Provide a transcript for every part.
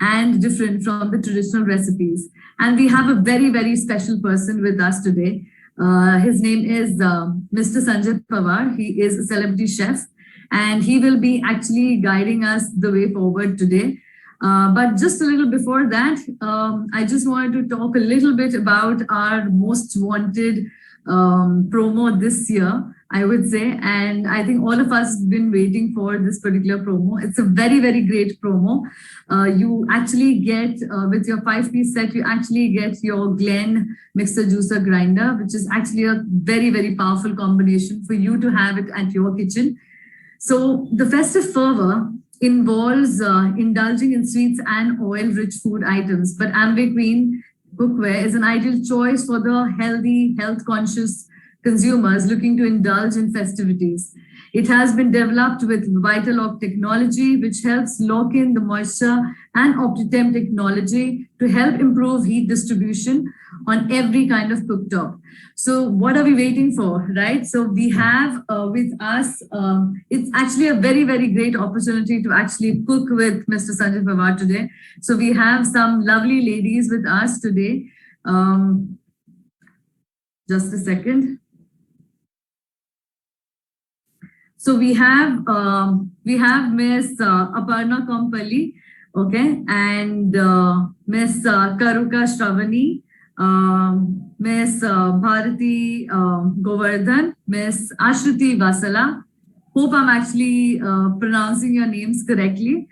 and different from the traditional recipes. And we have a very, very special person with us today. His name is Mr. Sanjay Pawar. He is a celebrity chef, and he will be actually guiding us the way forward today. But just a little before that, I just wanted to talk a little bit about our most wanted promo this year, I would say. And I think all of us have been waiting for this particular promo. It's a very, very great promo. You actually get, with your 5-piece set, you actually get your Glen mixer juicer grinder, which is actually a very, very powerful combination for you to have it at your kitchen. So the festive fervor involves indulging in sweets and oil-rich food items, but Amway Queen cookware is an ideal choice for the healthy, health-conscious consumers looking to indulge in festivities. It has been developed with Vitalock technology, which helps lock in the moisture, and OptiTemp technology to help improve heat distribution on every kind of cooktop. So what are we waiting for, right? So we have with us, it's actually a very, very great opportunity to actually cook with Mr. Sanjay Pawar today. So we have some lovely ladies with us today. Just a second. So we have Miss Aparna Kompally, okay, and Miss Karuka Shravani, Miss Bharati Govardhan, Miss Ashriti Vasala. Hope I'm actually pronouncing your names correctly.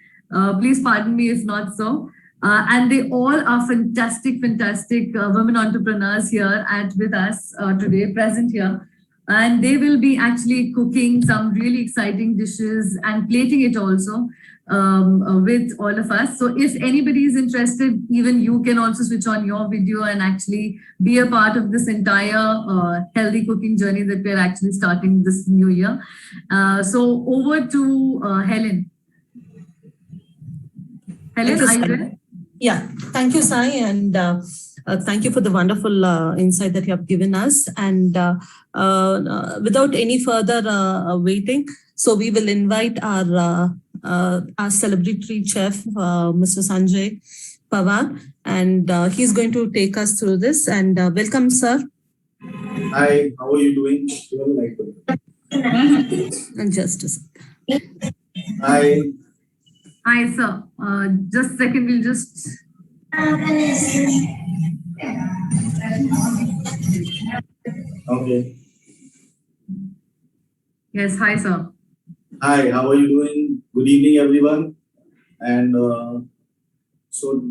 Please pardon me if not so. And they all are fantastic, fantastic women entrepreneurs here with us today, present here. And they will be actually cooking some really exciting dishes and plating it also with all of us. So if anybody is interested, even you can also switch on your video and actually be a part of this entire healthy cooking journey that we're actually starting this new year. So over to Helen. Helen, are you there? Yeah, thank you, Sai, and thank you for the wonderful insight that you have given us. And without any further waiting, so we will invite our celebrity chef, Mr. Sanjay Pawar, and he's going to take us through this. And welcome, sir. Hi, how are you doing? And just a second. Hi. Hi, sir. Just a second, we'll just... Okay. Yes, hi, sir. Hi, how are you doing? Good evening, everyone. And so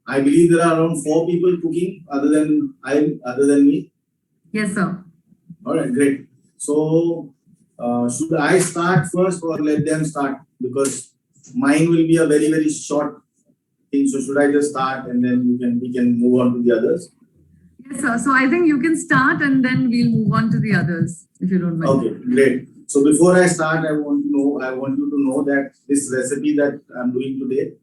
I believe there are around 4 people cooking other than me. Yes, sir. All right, great. So should I start first or let them start? Because mine will be a very, very short thing. So should I just start and then we can move on to the others? Yes, sir. So I think you can start and then we'll move on to the others, if you don't mind. Okay, great. So before I start, I want you to know that this recipe that I'm doing today,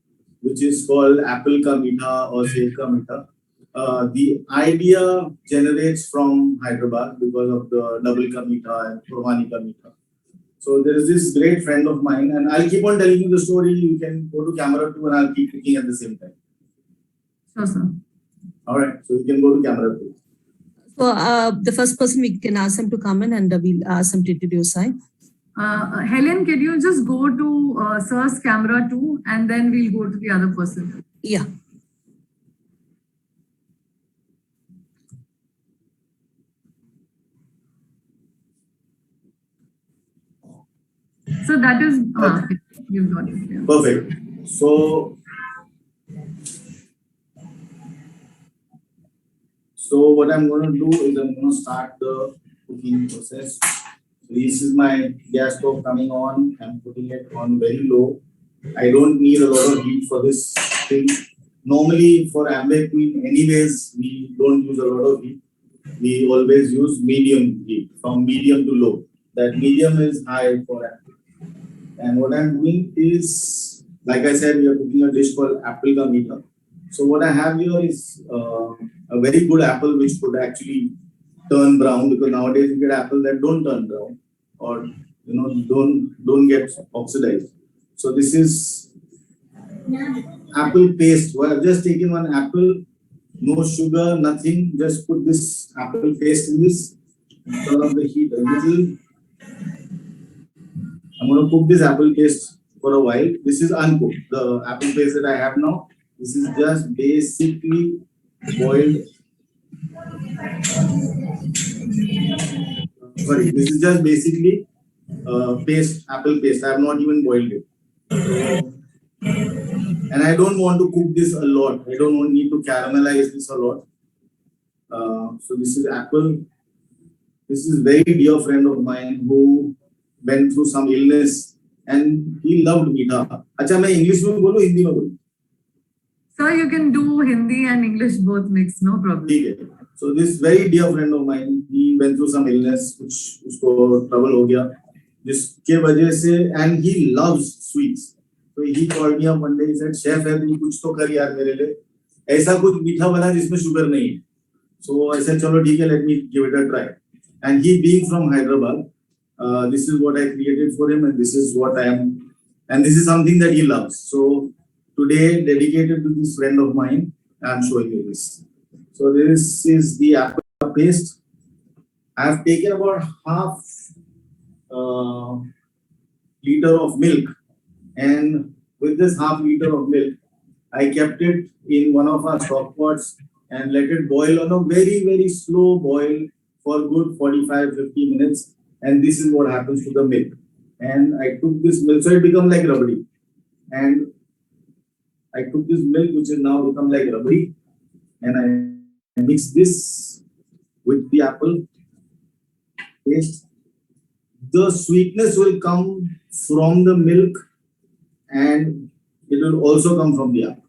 which is called Apple Ka Meetha or Seb Ka Meetha, the idea generates from Hyderabad because of the Double Ka Meetha and Purvani Ka Meetha. So there is this great friend of mine, and I'll keep on telling you the story. You can go to camera 2 and I'll keep cooking at the same time. Sure, sir. All right, so you can go to camera 2. So the first person, we can ask him to come in and we'll ask him to introduce, right? Helen, can you just go to sir's camera 2 and then we'll go to the other person? Yeah. So that is, you've got it. Yeah. Perfect. So what I'm going to do is I'm going to start the cooking process. This is my gas stove coming on. I'm putting it on very low. I don't need a lot of heat for this thing. Normally for Amway Queen, anyways, we don't use a lot of heat. We always use medium heat, from medium to low. That medium is high for Amway. And what I'm doing is, like I said, we are cooking a dish called Apple Ka Meetha. So what I have here is a very good apple which could actually turn brown, because nowadays you get apples that don't turn brown or don't get oxidized. So this is apple paste. Well, I've just taken one apple, no sugar, nothing. Just put this apple paste in this. Turn up the heat a little. I'm going to cook this apple paste for a while. This is uncooked. The apple paste that I have now, this is just basically boiled. Sorry, this is just basically paste, apple paste. I have not even boiled it. So, and I don't want to cook this a lot. I don't need to caramelize this a lot. So this is apple. This is very dear friend of mine who went through some illness and he loved meetha. अच्छा मैं English में बोलूँ हिंदी में बोलूँ? Sir, you can do Hindi and English both mixed, no problem. ठीक है. So this very dear friend of mine, he went through some illness, कुछ उसको trouble हो गया, जिसके वजह से, and he loves sweets. So he called me up one day. He said, "Chef है तू कुछ तो कर यार मेरे लिए. ऐसा कुछ मीठा बना जिसमें शुगर नहीं है." So I said, "चलो ठीक है, let me give it a try." And he being from Hyderabad, this is what I created for him, and this is what I am, and this is something that he loves. So today, dedicated to this friend of mine, I am showing you this. So this is the apple paste. I have taken about half liter of milk, and with this half liter of milk, I kept it in one of our stock pots and let it boil on a very, very slow boil for good 45-50 minutes. And this is what happens to the milk. And I took this milk, so it become like rabdi. And I took this milk, which is now become like rabdi, and I mix this with the apple paste. The sweetness will come from the milk, and it will also come from the apple.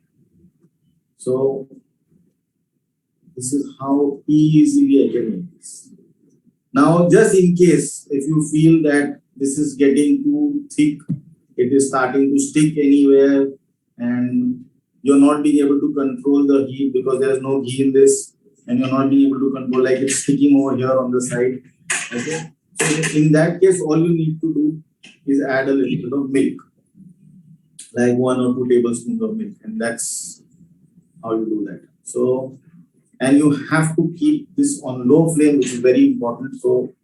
So this is how easily I can make this. Now, just in case, if you feel that this is getting too thick, it is starting to stick anywhere, and you're not being able to control the heat because there is no ghee in this, and you're not being able to control, like it's sticking over here on the side. Okay. So in that case, all you need to do is add a little bit of milk, like 1 or 2 tablespoons of milk, and that's how you do that. So, and you have to keep this on low flame, which is very important. So,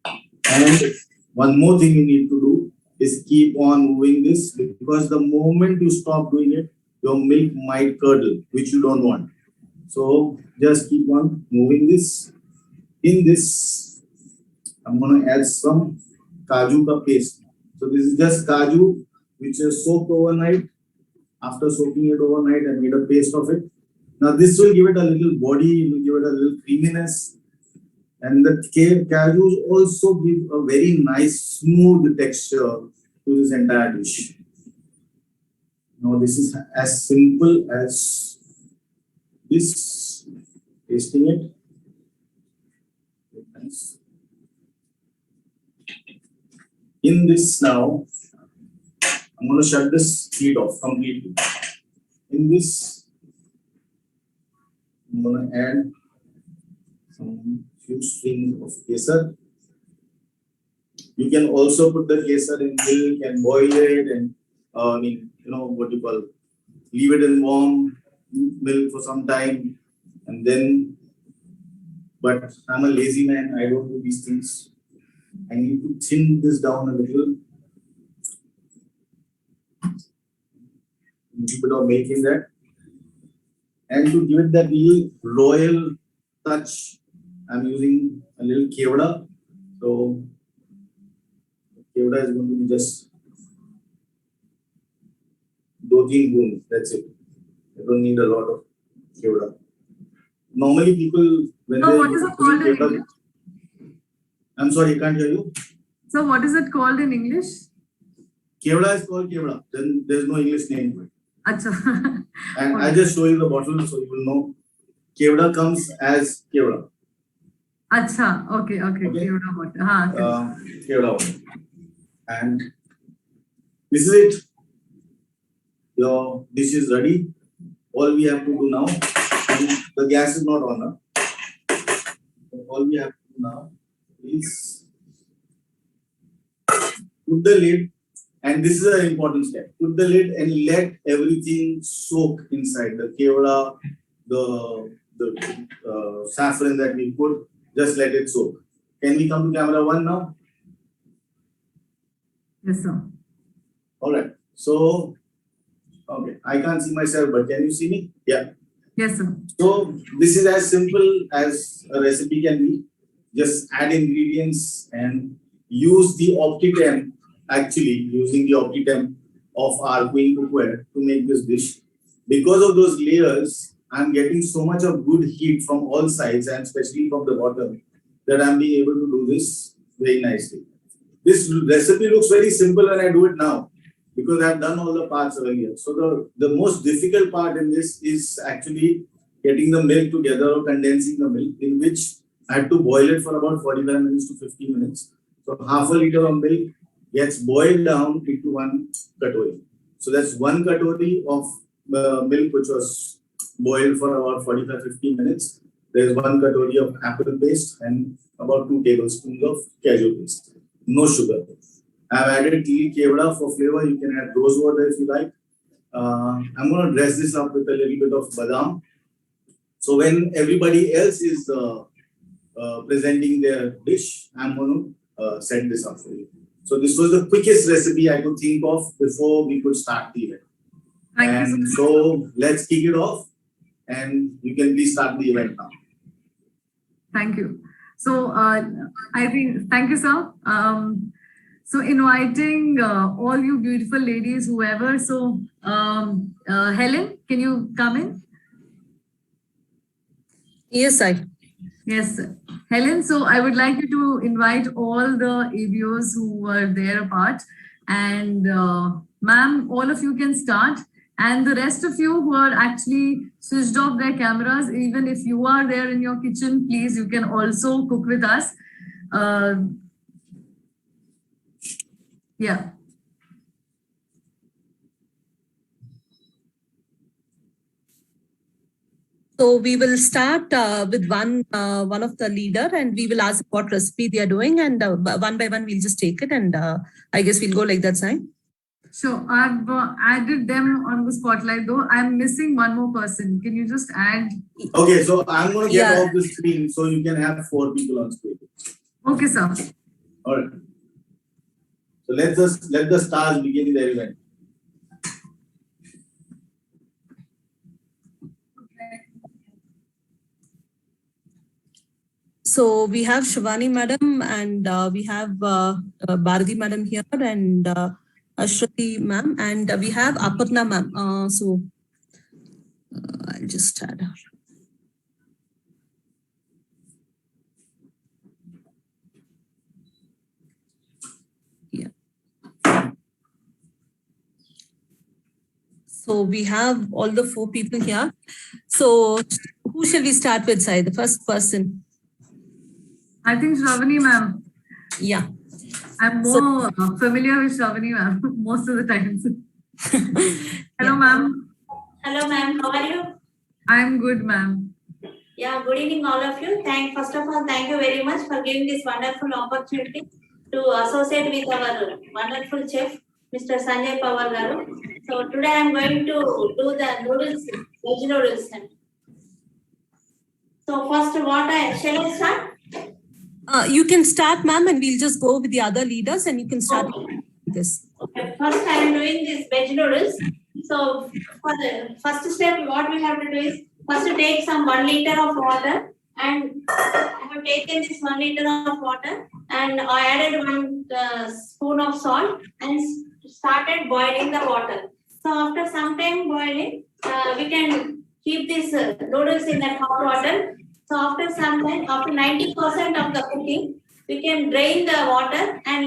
and one more thing you need to do is keep on moving this, because the moment you stop doing it, your milk might curdle, which you don't want. So just keep on moving this. In this, I'm going to add some kaju ka paste. So this is just kaju, which is soaked overnight. After soaking it overnight, I made a paste of it. Now this will give it a little body, it will give it a little creaminess. And the cashews also give a very nice smooth texture to this entire dish. Now this is as simple as this, tasting it. Nice. In this now, I'm going to shut this heat off completely. In this, I'm going to add some few strings of kesar. You can also put the kesar in milk and boil it, and leave it in warm milk for some time, and then. But I'm a lazy man. I don't do these things. I need to thin this down a little. A little bit of milk in that, and to give it that little royal touch, I'm using a little kevda. So kevda is going to be just 2-3 boons. That's it. I don't need a lot of kevda. Normally, people when So they what is it called in English? I'm sorry, I can't hear you. So what is it called in English? Kevda is called kevda. Then there's no English name for it. Acha. And I just show you the bottle so you will know. Kevda comes as kevda. Acha. Okay. Kevda water. हाँ, okay. Kevda water. And this is it. Your dish is ready. All we have to do now, and the gas is not on now. All we have to do now is put the lid And this is an important step. Put the lid and let everything soak inside the kevada, the saffron that we put. Just let it soak. Can we come to camera 1 now? Yes, sir. All right. So, okay, I can't see myself, but can you see me? Yeah. Yes, sir. So this is as simple as a recipe can be. Just add ingredients and use the OptiTemp, actually using the OptiTemp of our Queen cookware to make this dish. Because of those layers, I'm getting so much of good heat from all sides and especially from the bottom that I'm being able to do this very nicely. This recipe looks very simple when I do it now because I've done all the parts earlier. So the most difficult part in this is actually getting the milk together or condensing the milk, in which I had to boil it for about 45 minutes to 50 minutes. So half a liter of milk gets boiled down into 1 katori. So that's 1 katori of milk which was boiled for about 45-50 minutes. There's 1 katori of apple paste and about 2 tablespoons of cashew paste. No sugar. I've added ghee kevada for flavor. You can add rose water if you like. I'm going to dress this up with a little bit of badam. So when everybody else is presenting their dish, I'm going to set this up for you. So this was the quickest recipe I could think of before we could start the event. Thank you, And sir. so let's kick it off, and you can please start the event now. Thank you. So I think, thank you, sir. So inviting all you beautiful ladies, whoever. So Helen, can you come in? Yes, I. Yes, sir. Helen. So I would like you to invite all the ABOs who were there apart. And ma'am, all of you can start. And the rest of you who are actually switched off their cameras, even if you are there in your kitchen, please, you can also cook with us. Yeah. So we will start with one of the leader, and we will ask what recipe they are doing, and one by one we'll just take it, and I guess we'll go like that, Sai. So I've added them on the spotlight though. I'm missing one more person. Can you just add? Okay, so I'm going to get Yeah. off the screen so you can have 4 people on screen. Okay, sir. All right. So let the stars begin their event. So we have Shivani madam, and we have Bharati madam here, and Ashwati ma'am, and we have Aparna ma'am. So I'll just add her. Yeah. So we have all the 4 people here. So who shall we start with, Sai? The first person. I think Shravani ma'am. Yeah. I'm more familiar with Shravani ma'am most of the times. Hello, ma'am. Hello, ma'am. How are you? I'm good, ma'am. Yeah, good evening, all of you. First of all, thank you very much for giving this wonderful opportunity to associate with our wonderful chef, Mr. Sanjay Pawar garu. So today I'm going to do the noodles, veg noodles. So first, shall I start? You can start, ma'am, and we'll just go with the other leaders, and you can start with this. Okay, first I am doing this veg noodles. So for the first step, what we have to do is first to take some 1 liter of water, and I have taken this 1 liter of water and I added 1 spoon of salt and started boiling the water. So after some time boiling, we can keep these noodles in that hot water. So after some time, after 90% of the cooking, we can drain the water and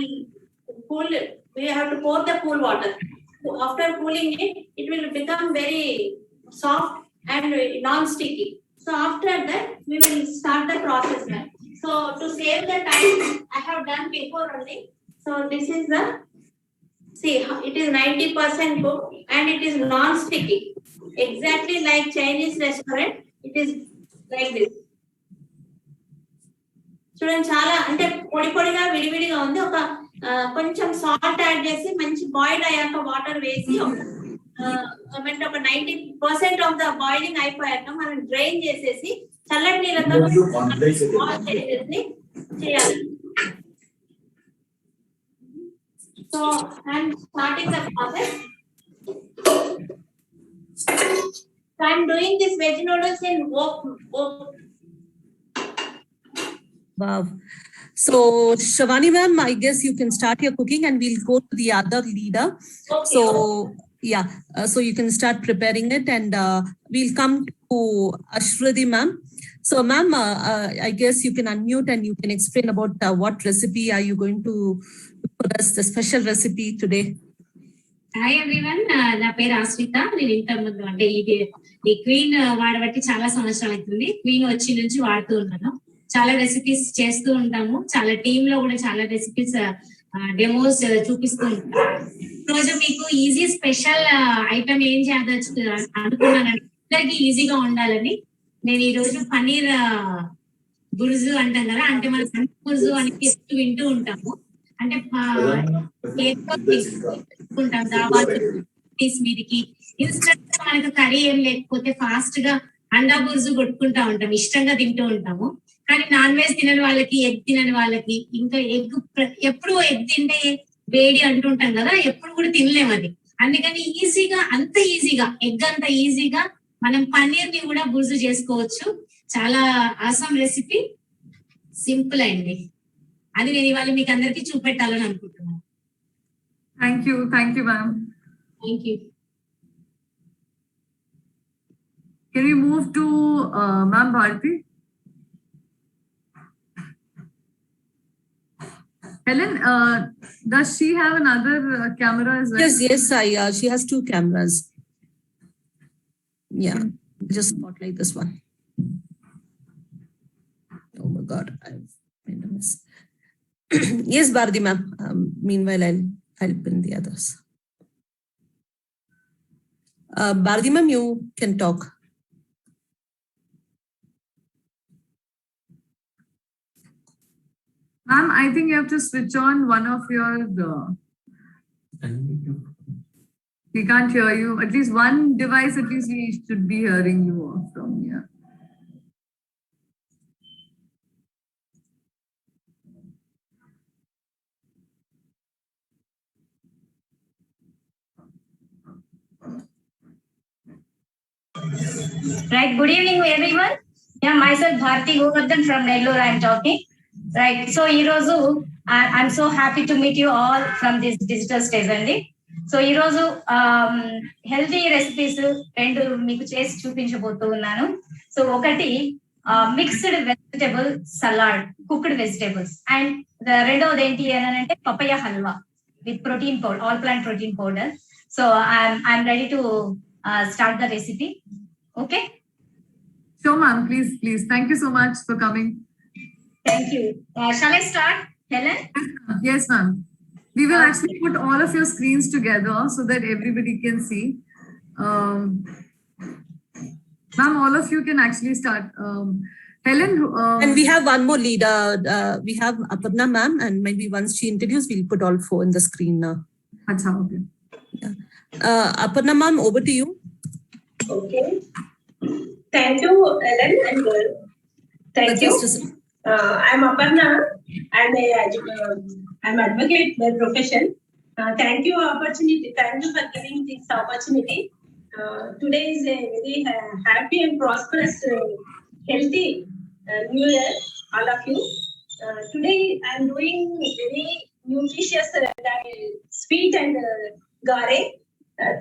cool it. We have to pour the cool water. So after cooling it, it will become very soft and non-sticky. So after that, we will start the process now. So to save the time, I have done before only. So this is see, it is 90% cooked and it is non-sticky. Exactly like Chinese restaurant, it is like this. చూడండి చాలా అంటే పొడి పొడిగా విడివిడిగా ఉంది ఒక కొంచెం salt add చేసి మంచి బాయిల్ అయ్యాక వాటర్ వేసి ఒక 90% ఆఫ్ ద బాయిలింగ్ అయిపోయాక మనం డ్రైన్ చేసేసి చల్లటి నీళ్ళతో బాయిల్ చేసేసి చేయాలి. So I'm starting the process. So I'm doing this veg noodles in wok. Wow. So, Shavani ma'am, I guess you can start your cooking and we'll go to the other leader. Okay. So, yeah, so you can start preparing it and we'll come to Ashwati ma'am. So, ma'am, I guess you can unmute and you can explain about what recipe are you going to put us, the special recipe today. Hi everyone, నా పేరు ఆశ్రిత. నేను ఇంతకు ముందు అంటే ఈ queen వాడబట్టి చాలా సంవత్సరాలు అవుతుంది. క్వీన్ వచ్చి నుంచి వాడుతూ ఉన్నాను. చాలా రెసిపీస్ చేస్తూ ఉంటాము. చాలా టీమ్ లో కూడా చాలా రెసిపీస్ డెమోస్ చూపిస్తూ ఉంటాము. రోజు మీకు ఈజీ స్పెషల్ ఐటమ్ ఏం చేయదచ్చు అనుకున్నాను. అందరికి ఈజీగా ఉండాలని నేను ఈ రోజు పన్నీర్ గురుజు అంటాం కదా, అంటే మనం పన్నీర్ గురుజు అని ఎప్పుడు వింటూ ఉంటాము. అంటే మీదికి ఇన్స్టెంట్ మనకు కర్రీ ఏం లేకపోతే ఫాస్ట్ గా అండా బుర్జు కొట్టుకుంటా ఉంటాం, ఇష్టంగా తింటూ ఉంటాము. కానీ నాన్ వెజ్ తినని వాళ్ళకి, ఎగ్ తినని వాళ్ళకి, ఇంకా ఎగ్ ఎప్పుడు ఎగ్ తింటే వేడి అంటుంటాం కదా, ఎప్పుడు కూడా తినలేము అది. అందుకని ఈజీగా, అంత ఈజీగా ఎగ్ అంత ఈజీగా మనం పన్నీర్ ని కూడా బుర్జు చేసుకోవచ్చు. చాలా ఆసమ్ రెసిపీ, సింపుల్ అండి. అది నేను ఇవాళ మీకు అందరికీ చూపెట్టాలని అనుకుంటున్నాను. Thank you, ma'am. Thank you. Can we move to Ma'am Bharti? Helen, does she have another camera as well? Yes, she has two cameras. Yeah, just spotlight this one. Oh my God, I've made a miss. Yes, Bharti ma'am. Meanwhile, I'll pin the others. Bharti ma'am, you can talk. Ma'am, I think you have to switch on one of your. We can't hear you. At least one device, at least we should be hearing you from here. Right, good evening everyone. Yeah, myself Bharti Govardhan from Nellore I am talking. Right, so Irozu, I'm so happy to meet you all from this digital stage andi. So Irozu healthy recipes rendu meeku chesi chupinchabothunanu. So okati mixed vegetable salad, cooked vegetables, and the rendovadi enti anante papaya halwa with protein powder, all plant protein powder. So I'm ready to start the recipe. Okay. Sure, ma'am. Please. Thank you so much for coming. Thank you. Shall I start, Helen? Yes, ma'am. We will actually put all of your screens together so that everybody can see. Ma'am, all of you can actually start. Helen. And we have one more leader. We have Aparna ma'am, and maybe once she introduces, we'll put all four in the screen now. Achha, okay. Yeah. Aparna ma'am, over to you. Okay. Thank you, Ellen, and thank you. I'm Aparna. I'm advocate by profession. Thank you opportunity. Thank you for giving this opportunity. Today is a very happy and prosperous, healthy New Year, all of you. Today I'm doing very nutritious sweet and gare.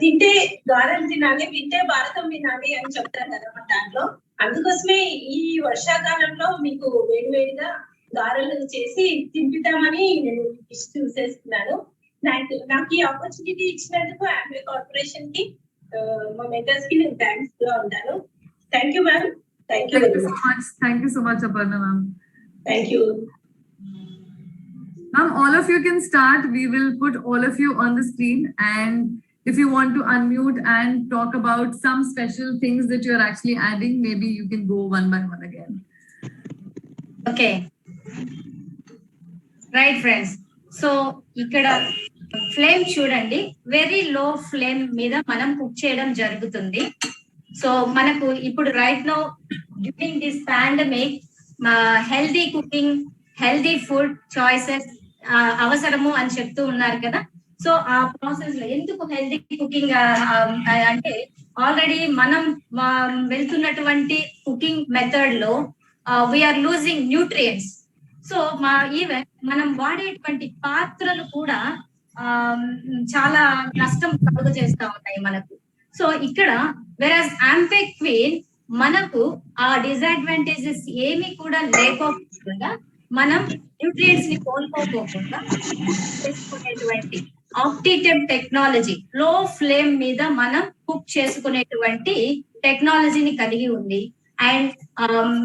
తింటే గారెలు తినాలి, వింటే భారతం వినాలి అని చెప్తారు కదా మన దాంట్లో. అందుకోసమే ఈ వర్షాకాలంలో మీకు వేడివేడిగా గారెలు చేసి తింపిద్దామని నేను చూసేస్తున్నాను. నాకు ఈ ఆపర్చునిటీ ఇచ్చినందుకు ఆంబే కార్పొరేషన్ కి, మా మెంటర్స్ కి నేను థ్యాంక్స్ గా ఉంటాను. Thank you ma'am. Thank you so much, Aparna ma'am. Thank you. Ma'am, all of you can start. We will put all of you on the screen, and if you want to unmute and talk about some special things that you're actually adding, maybe you can go one by one again. Okay. Right, friends. So ఇక్కడ flame చూడండి, very low flame మీద మనం cook చేయడం జరుగుతుంది. So మనకు ఇప్పుడు right now during this pandemic healthy cooking, healthy food choices అవసరము అని చెప్తూ ఉన్నారు కదా. సో ఆ ప్రాసెస్ లో ఎందుకు హెల్దీ కుకింగ్ అంటే ఆల్రెడీ మనం వెళ్తున్నటువంటి కుకింగ్ మెథడ్ లో we are losing nutrients. So even మనం వాడేటువంటి పాత్రలు కూడా చాలా నష్టం కలుగ చేస్తా ఉంటాయి మనకు. సో ఇక్కడ వెరాజ్ ఆంపే క్వీన్ మనకు ఆ డిసడ్వాంటేజెస్ ఏమి కూడా లేకపోకుండా మనం న్యూట్రియంట్స్ ని కోల్పోకుండా చేసుకునేటువంటి ఆప్టిటెప్ టెక్నాలజీ, లో ఫ్లేమ్ మీద మనం కుక్ చేసుకునేటువంటి టెక్నాలజీని కలిగి ఉంది. అండ్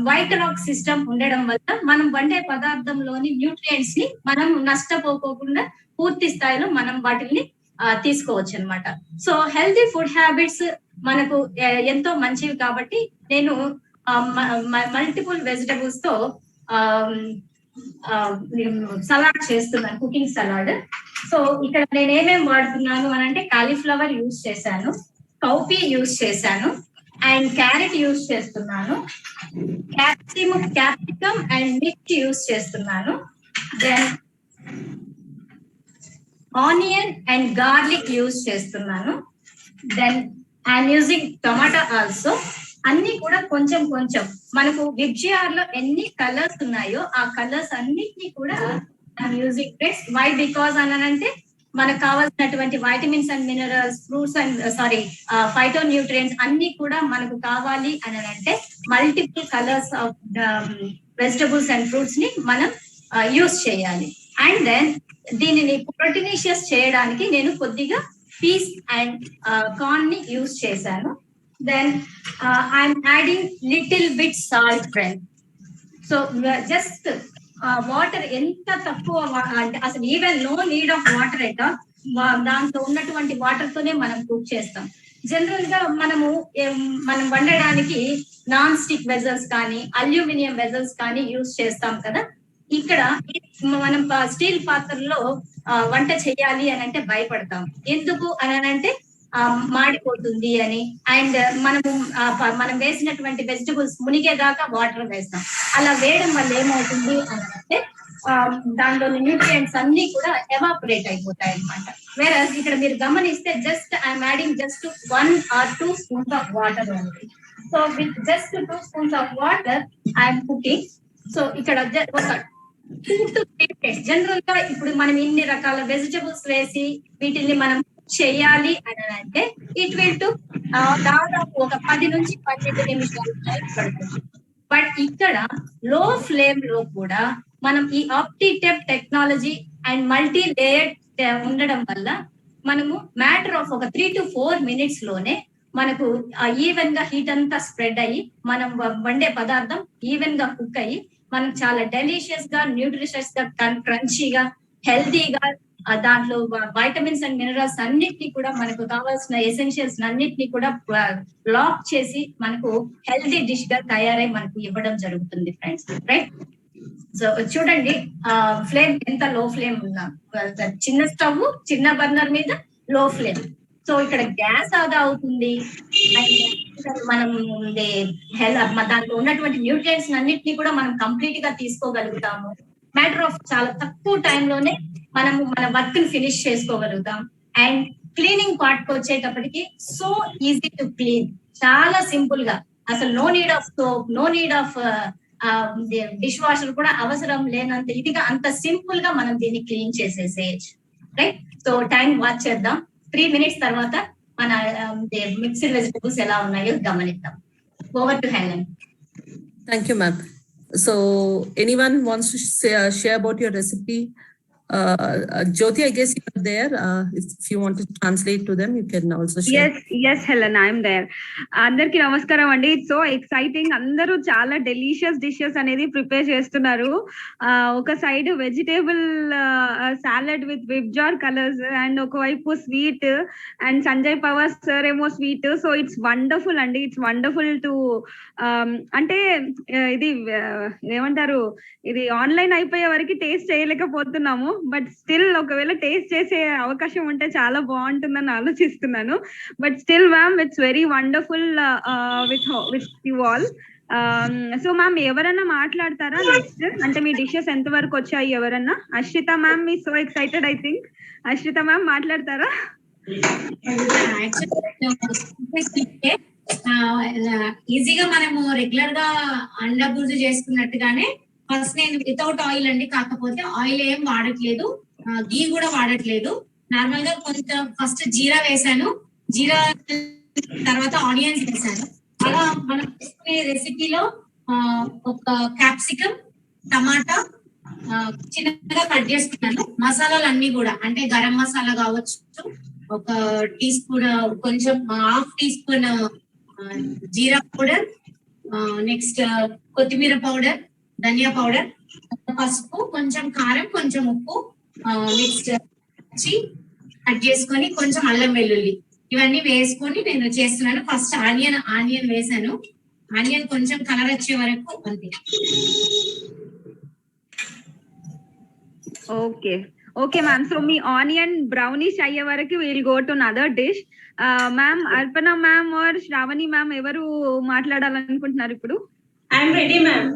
వైట్ రాక్ సిస్టమ్ ఉండడం వల్ల మనం వండే పదార్థంలోని న్యూట్రియంట్స్ ని మనం నష్టపోకోకుండా పూర్తి స్థాయిలో మనం వాటిని తీసుకోవచ్చు అనమాట. సో హెల్తీ ఫుడ్ హ్యాబిట్స్ మనకు ఎంతో మంచివి కాబట్టి నేను మల్టిపుల్ వెజిటబుల్స్ తో సలాడ్ చేస్తున్నాను, కుకింగ్ సలాడ్. సో ఇక్కడ నేను ఏమేమి వాడుతున్నాను అని అంటే కాలీఫ్లవర్ యూజ్ చేశాను, కౌపీ యూజ్ చేశాను, అండ్ క్యారెట్ యూజ్ చేస్తున్నాను, క్యాప్సికమ్ అండ్ మిర్చి యూజ్ చేస్తున్నాను, then onion and garlic use చేస్తున్నాను, then I'm using tomato also. అన్ని కూడా కొంచెం కొంచెం మనకు విబ్జిఆర్ లో ఎన్ని కలర్స్ ఉన్నాయో ఆ కలర్స్ అన్నిటినీ కూడా I'm using friends. Why because అనంటే మనకు కావాల్సినటువంటి vitamins and minerals, fruits and phytonutrients అన్ని కూడా మనకు కావాలి అని అంటే multiple colours of vegetables and fruits ని మనం యూస్ చేయాలి. అండ్ దెన్ దీనిని ప్రోటీనిషియస్ చేయడానికి నేను కొద్దిగా పీస్ అండ్ కార్న్ ని యూస్ చేశాను. Then I'm adding little bit salt friend. So just water ఎంత తక్కువ అంటే అసలు even no need of water ఎట దాంట్లో ఉన్నటువంటి వాటర్ తోనే మనం కుక్ చేస్తాం. జనరల్ గా మనం వండడానికి నాన్ స్టిక్ వెజల్స్ కానీ అల్యూమినియం వెజల్స్ కానీ యూజ్ చేస్తాం కదా. ఇక్కడ మనం స్టీల్ పాత్రలో వంట చేయాలి అని అంటే భయపడతాం. ఎందుకు అని అంటే మాడిపోతుంది అని. అండ్ మనం వేసినటువంటి వెజిటబుల్స్ మునిగేదాకా వాటర్ వేస్తాం. అలా వేయడం వల్ల ఏమవుతుంది అని అంటే దాంట్లోని న్యూట్రియంట్స్ అన్ని కూడా ఎవాపరేట్ అయిపోతాయి అనమాట. వేరే ఇక్కడ మీరు గమనిస్తే just I'm adding just 1 or 2 spoons of water ఉంది. So with just 2 spoons of water I'm cooking. So ఇక్కడ ఒక 2 to 3 minutes. జనరల్ గా ఇప్పుడు మనం ఇన్ని రకాల వెజిటబుల్స్ వేసి వీటిని మనం చేయాలి అని అంటే ఇట్ విల్ టు దాదాపు ఒక 10 నుంచి 12 నిమిషాలు పడుతుంది. బట్ ఇక్కడ లో ఫ్లేమ్ లో కూడా మనం ఈ ఆప్టిటెప్ టెక్నాలజీ అండ్ మల్టీ లేయర్ ఉండడం వల్ల మనము మ్యాటర్ ఆఫ్ ఒక 3 to 4 minutes లోనే మనకు ఈవెన్ గా హీట్ అంతా స్ప్రెడ్ అయ్యి మనం వండే పదార్థం ఈవెన్ గా కుక్ అయ్యి మనం చాలా డెలిషియస్ గా, న్యూట్రిషియస్ గా, క్రంచీగా, హెల్తీగా దాంట్లో వైటమిన్స్ అండ్ మినరల్స్ అన్నిటినీ కూడా మనకు కావాల్సిన ఎసెన్షియల్స్ అన్నిటినీ కూడా లాక్ చేసి మనకు హెల్తీ డిష్ గా తయారై మనకు ఇవ్వడం జరుగుతుంది ఫ్రెండ్స్. రైట్. సో చూడండి ఫ్లేమ్ ఎంత లో ఫ్లేమ్ ఉన్నా, చిన్న స్టవ్ చిన్న బర్నర్ మీద లో ఫ్లేమ్. సో ఇక్కడ గ్యాస్ ఆదా అవుతుంది. మనం దాంట్లో ఉన్నటువంటి న్యూట్రియంట్స్ అన్నిటినీ కూడా మనం కంప్లీట్ గా తీసుకోగలుగుతాము. మ్యాటర్ ఆఫ్ చాలా తక్కువ టైంలోనే మనము మన వర్క్ ని ఫినిష్ చేసుకోగలుగుతాం. అండ్ క్లీనింగ్ పార్ట్ కి వచ్చేటప్పటికి సో ఈజీ టు క్లీన్, చాలా సింపుల్ గా, అసలు no need of soap, no need of dish washer కూడా అవసరం లేనంత ఇదిగా అంత సింపుల్ గా మనం దీన్ని క్లీన్ చేసేసేయచ్చు. రైట్. సో టైం వాచ్ చేద్దాం. 3 minutes తర్వాత మన మిక్స్డ్ వెజిటబుల్స్ ఎలా ఉన్నాయో గమనిద్దాం. Over to Helen. Thank you, ma'am. So anyone wants to share about your recipe? Jyoti, I guess you are there. If you want to translate to them, you can also share. Yes, Helen, I am there. అందరికి నమస్కారం అండి. It's so exciting. అందరూ చాలా delicious dishes అనేది prepare చేస్తున్నారు. ఒక side vegetable salad with VIBGYOR colours and ఒకవైపు sweet, and Sanjay Pawar sir ఏమో స్వీట్. సో ఇట్స్ వండర్ఫుల్ అండి. ఇట్స్ వండర్ఫుల్ టు అంటే ఇది ఏమంటారు, ఇది ఆన్లైన్ అయిపోయే వరకు టేస్ట్ చేయలేకపోతున్నాము. బట్ స్టిల్ ఒకవేళ టేస్ట్ చేసే అవకాశం ఉంటే చాలా బాగుంటుందని ఆలోచిస్తున్నాను. But still ma'am it's very wonderful with you all. So ma'am ఎవరన్నా మాట్లాడతారా నెక్స్ట్? అంటే మీ డిషెస్ ఎంత వరకు వచ్చాయి ఎవరన్నా? Ashritha ma'am me so excited I think. Ashritha ma'am మాట్లాడతారా? ఈజీగా మనము రెగ్యులర్ గా అండా బుర్జీ చేసుకున్నట్టుగానే ఫస్ట్ నేను వితౌట్ ఆయిల్ అండి, కాకపోతే ఆయిల్ ఏం వాడట్లేదు, గీ కూడా వాడట్లేదు. నార్మల్ గా కొంచెం ఫస్ట్ జీరా వేసాను, జీరా తర్వాత ఆనియన్స్ వేసాను. అలా మనం చేసుకునే రెసిపీలో ఒక క్యాప్సికమ్, టమాటా చిన్నగా కట్ చేసుకున్నాను. మసాలాలు అన్ని కూడా అంటే గరం మసాలా కావచ్చు, ఒక టీ స్పూన్, కొంచెం హాఫ్ టీ స్పూన్ జీరా పౌడర్, నెక్స్ట్ కొత్తిమీర పౌడర్, ధనియా పౌడర్, పసుపు, కొంచెం కారం, కొంచెం ఉప్పు, నెక్స్ట్ కట్ చేసుకొని కొంచెం అల్లం వెల్లుల్లి ఇవన్నీ వేసుకొని నేను చేస్తున్నాను. ఫస్ట్ ఆనియన్ వేసాను. ఆనియన్ కొంచెం కలర్ వచ్చే వరకు అంతే. Okay okay ma'am. సో మీ ఆనియన్ బ్రౌనిష్ అయ్యే వరకు will go to other dish. Ma'am అర్పణ మ్యామ్ ఆర్ శ్రావణి మ్యామ్ ఎవరు మాట్లాడాలనుకుంటున్నారు ఇప్పుడు? I'm ready ma'am.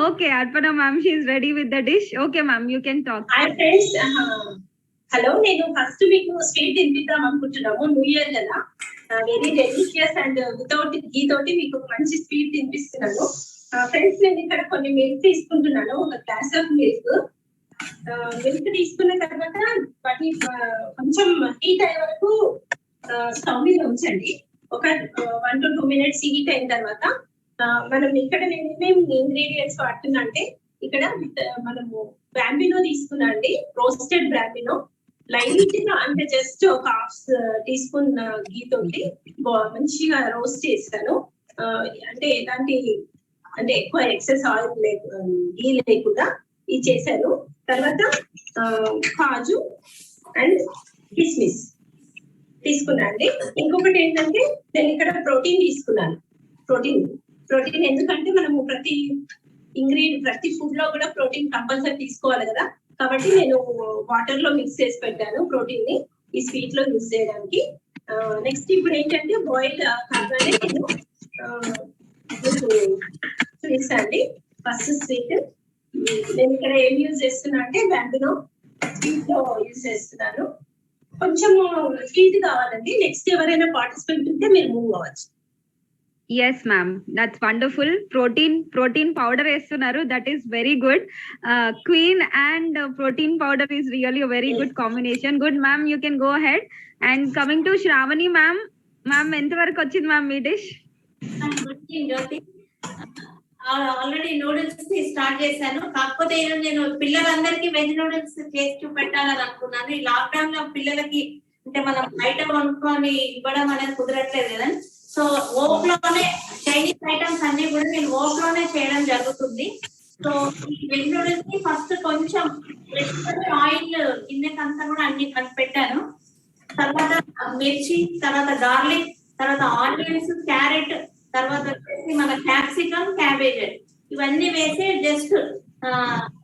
ఓకే, అర్పణ ma'am she is ready with the dish. Okay ma'am, you can talk. Hi friends, hello. నేను first మీకు sweet తినిపిద్దాం అనుకుంటున్నాము, new year కదా. Very delicious and without గీ తోటి మీకు మంచి స్వీట్ తినిపిస్తున్నాను. ఫ్రెండ్స్, నేను ఇక్కడ కొన్ని మిల్క్ తీసుకుంటున్నాను, ఒక గ్లాస్ ఆఫ్ మిల్క్. మిల్క్ తీసుకున్న తర్వాత వాటిని కొంచెం హీట్ అయ్యే వరకు స్టవ్ మీద ఉంచండి. ఒక 1 to 2 minutes హీట్ అయిన తర్వాత మనం ఇక్కడ నేను ఏమేమి ఇంగ్రీడియంట్స్ వాడుతున్నా అంటే, ఇక్కడ మనము బ్రాంబినో తీసుకున్నా అండి, రోస్టెడ్ బ్రాంబినో. లైట్ గా అంటే జస్ట్ ఒక హాఫ్ టీ స్పూన్ గీ తోటి మంచిగా రోస్ట్ చేస్తాను. అంటే ఎలాంటి అంటే ఎక్కువ ఎక్సెస్ ఆయిల్ గీ లేకుండా ఇది చేశాను. తర్వాత కాజు అండ్ కిస్మిస్ తీసుకున్నా అండి. ఇంకొకటి ఏంటంటే, నేను ఇక్కడ ప్రోటీన్ తీసుకున్నాను. ప్రోటీన్ ఎందుకంటే మనము ప్రతి ఫుడ్ లో కూడా ప్రోటీన్ కంపల్సరీ తీసుకోవాలి కదా. కాబట్టి నేను వాటర్ లో మిక్స్ చేసి పెట్టాను ప్రోటీన్ ని ఈ స్వీట్ లో యూజ్ చేయడానికి. నెక్స్ట్ ఇప్పుడు ఏంటంటే, బాయిల్ కాగానే నేను స్వీట్స్ అండి. ఫస్ట్ స్వీట్ నేను ఇక్కడ ఏం యూజ్ చేస్తున్నా అంటే, బ్యాంబినో స్వీట్ లో యూజ్ చేస్తున్నాను. కొంచెం స్వీట్ కావాలండి. నెక్స్ట్ ఎవరైనా పార్టిసిపేట్ ఉంటే మీరు మూవ్ అవ్వచ్చు. Yes ma'am, that's wonderful. Protein powder వేస్తున్నారు, that is very good. Queen and protein powder is really a very good combination. Good ma'am, you can go ahead. And coming to Shravani ma'am ఎంత వరకు వచ్చింది ma'am మీ dish? Already noodles start చేశాను. కాకపోతే నేను పిల్లలందరికీ veg noodles చేసి చూపెట్టాలని అనుకున్నాను. ఈ లాక్డౌన్ లో పిల్లలకి అంటే మనం బయట కొనుక్కొని ఇవ్వడం అనేది కుదరట్లేదు కదా. సో ఓక్ లోనే చైనీస్ ఐటమ్స్ అన్ని కూడా నేను ఓక్ లోనే చేయడం జరుగుతుంది. సో ఈ వెజ్ నూడిల్స్ కి ఫస్ట్ కొంచెం ఆయిల్ గిన్నెకంతా కూడా అన్ని కలిపి పెట్టాను. తర్వాత మిర్చి, తర్వాత గార్లిక్, తర్వాత ఆనియన్స్, క్యారెట్, తర్వాత వచ్చేసి మన క్యాప్సికమ్, క్యాబేజ్ ఇవన్నీ వేసి జస్ట్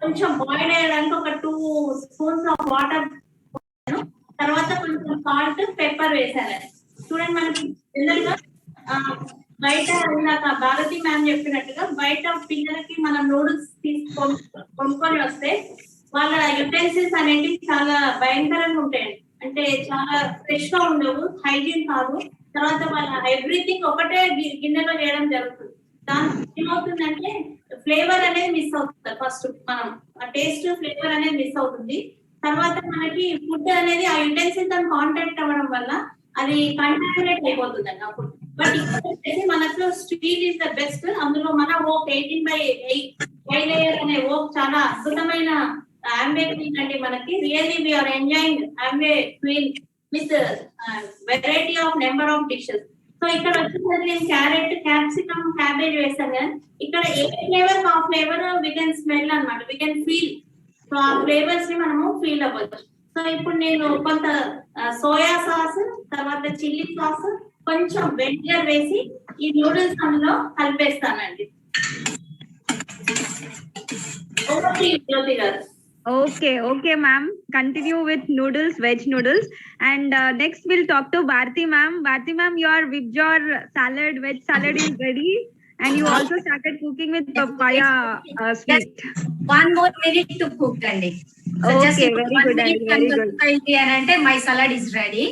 కొంచెం బాయిల్ అయ్యడానికి ఒక 2 స్పూన్స్ ఆఫ్ వాటర్, తర్వాత కొంచెం సాల్ట్, పెప్పర్ వేసాను. చూడండి, మనకి జనరల్గా బయట ఇందాక భారతి మ్యామ్ చెప్పినట్టుగా బయట పిల్లలకి మనం నూడిల్స్ కొనుక్కొని వస్తే వాళ్ళ యుటెన్సిల్స్ అనేవి చాలా భయంకరంగా ఉంటాయండి. అంటే చాలా ఫ్రెష్ గా ఉండవు, హైజీన్ కాదు. తర్వాత వాళ్ళ ఎవ్రీథింగ్ ఒకటే గిన్నెలో చేయడం జరుగుతుంది. దాంతో ఏమవుతుందంటే ఫ్లేవర్ అనేది మిస్ అవుతుంది. ఫస్ట్ మనం ఆ టేస్ట్ ఫ్లేవర్ అనేది మిస్ అవుతుంది. తర్వాత మనకి ఫుడ్ అనేది ఆ యుటెన్సిల్ తో కాంటాక్ట్ అవ్వడం వల్ల అది కంటామినేట్ అయిపోతుంది అండి అప్పుడు. బట్ ఇక్కడ మనకు స్టీల్ ఈస్ ద బెస్ట్. అందులో మన ఓక్ 18/8 లేయర్ అనే ఓక్ చాలా అద్భుతమైన ఆంబే క్వీన్ అండి. మనకి really we are enjoying Ambe queen with variety of number of dishes. So ఇక్కడ వచ్చేసరికి నేను క్యారెట్, క్యాప్సికమ్, క్యాబేజ్ వేస్తాను కదా. ఇక్కడ ఏ ఫ్లేవర్ ఆ ఫ్లేవర్ వి కెన్ స్మెల్ అన్నమాట, వి కెన్ ఫీల్. సో ఆ ఫ్లేవర్స్ ని మనము ఫీల్ అవ్వచ్చు. సో ఇప్పుడు నేను కొంత సోయా సాస్, తర్వాత చిల్లీ సాస్, కొంచెం వెనిగర్ వేసి ఈ నూడిల్స్ అందులో కలిపేస్తానండి. జ్యోతి గారు Okay, ma'am. Continue with noodles, veg noodles. And next we'll talk to Bharti ma'am. Bharti ma'am, your Vibjor salad, veg salad is ready. And you also started cooking with papaya sweet. One more minute to cook, Andy. So just Okay, ఇప్పుడు very 1 good, minute Andy, very కనుక good. cook అయింది అని అంటే my salad is ready.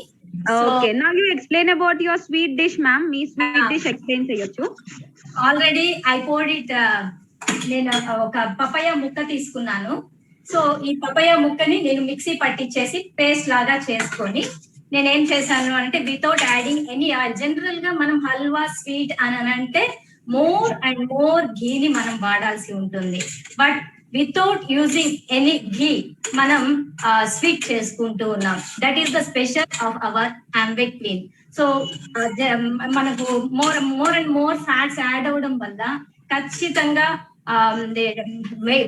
Okay, now you explain about your sweet dish, ma'am. Me sweet dish explain చేయొచ్చు. Already I poured it. నేను ఒక papaya ముక్క తీసుకున్నాను. సో ఈ పపాయ ముక్కని నేను మిక్సీ పట్టించేసి పేస్ట్ లాగా చేసుకొని నేను ఏం చేశాను అంటే వితౌట్ యాడింగ్ ఎనీ జనరల్ గా మనం హల్వా స్వీట్ అని అంటే మోర్ అండ్ మోర్ ఘీని మనం వాడాల్సి ఉంటుంది. But without using any ghee మనం స్వీట్ చేసుకుంటూ ఉన్నాం. That is the special of our Ambic clean. So మనకు more and more fats add అవ్వడం వల్ల ఖచ్చితంగా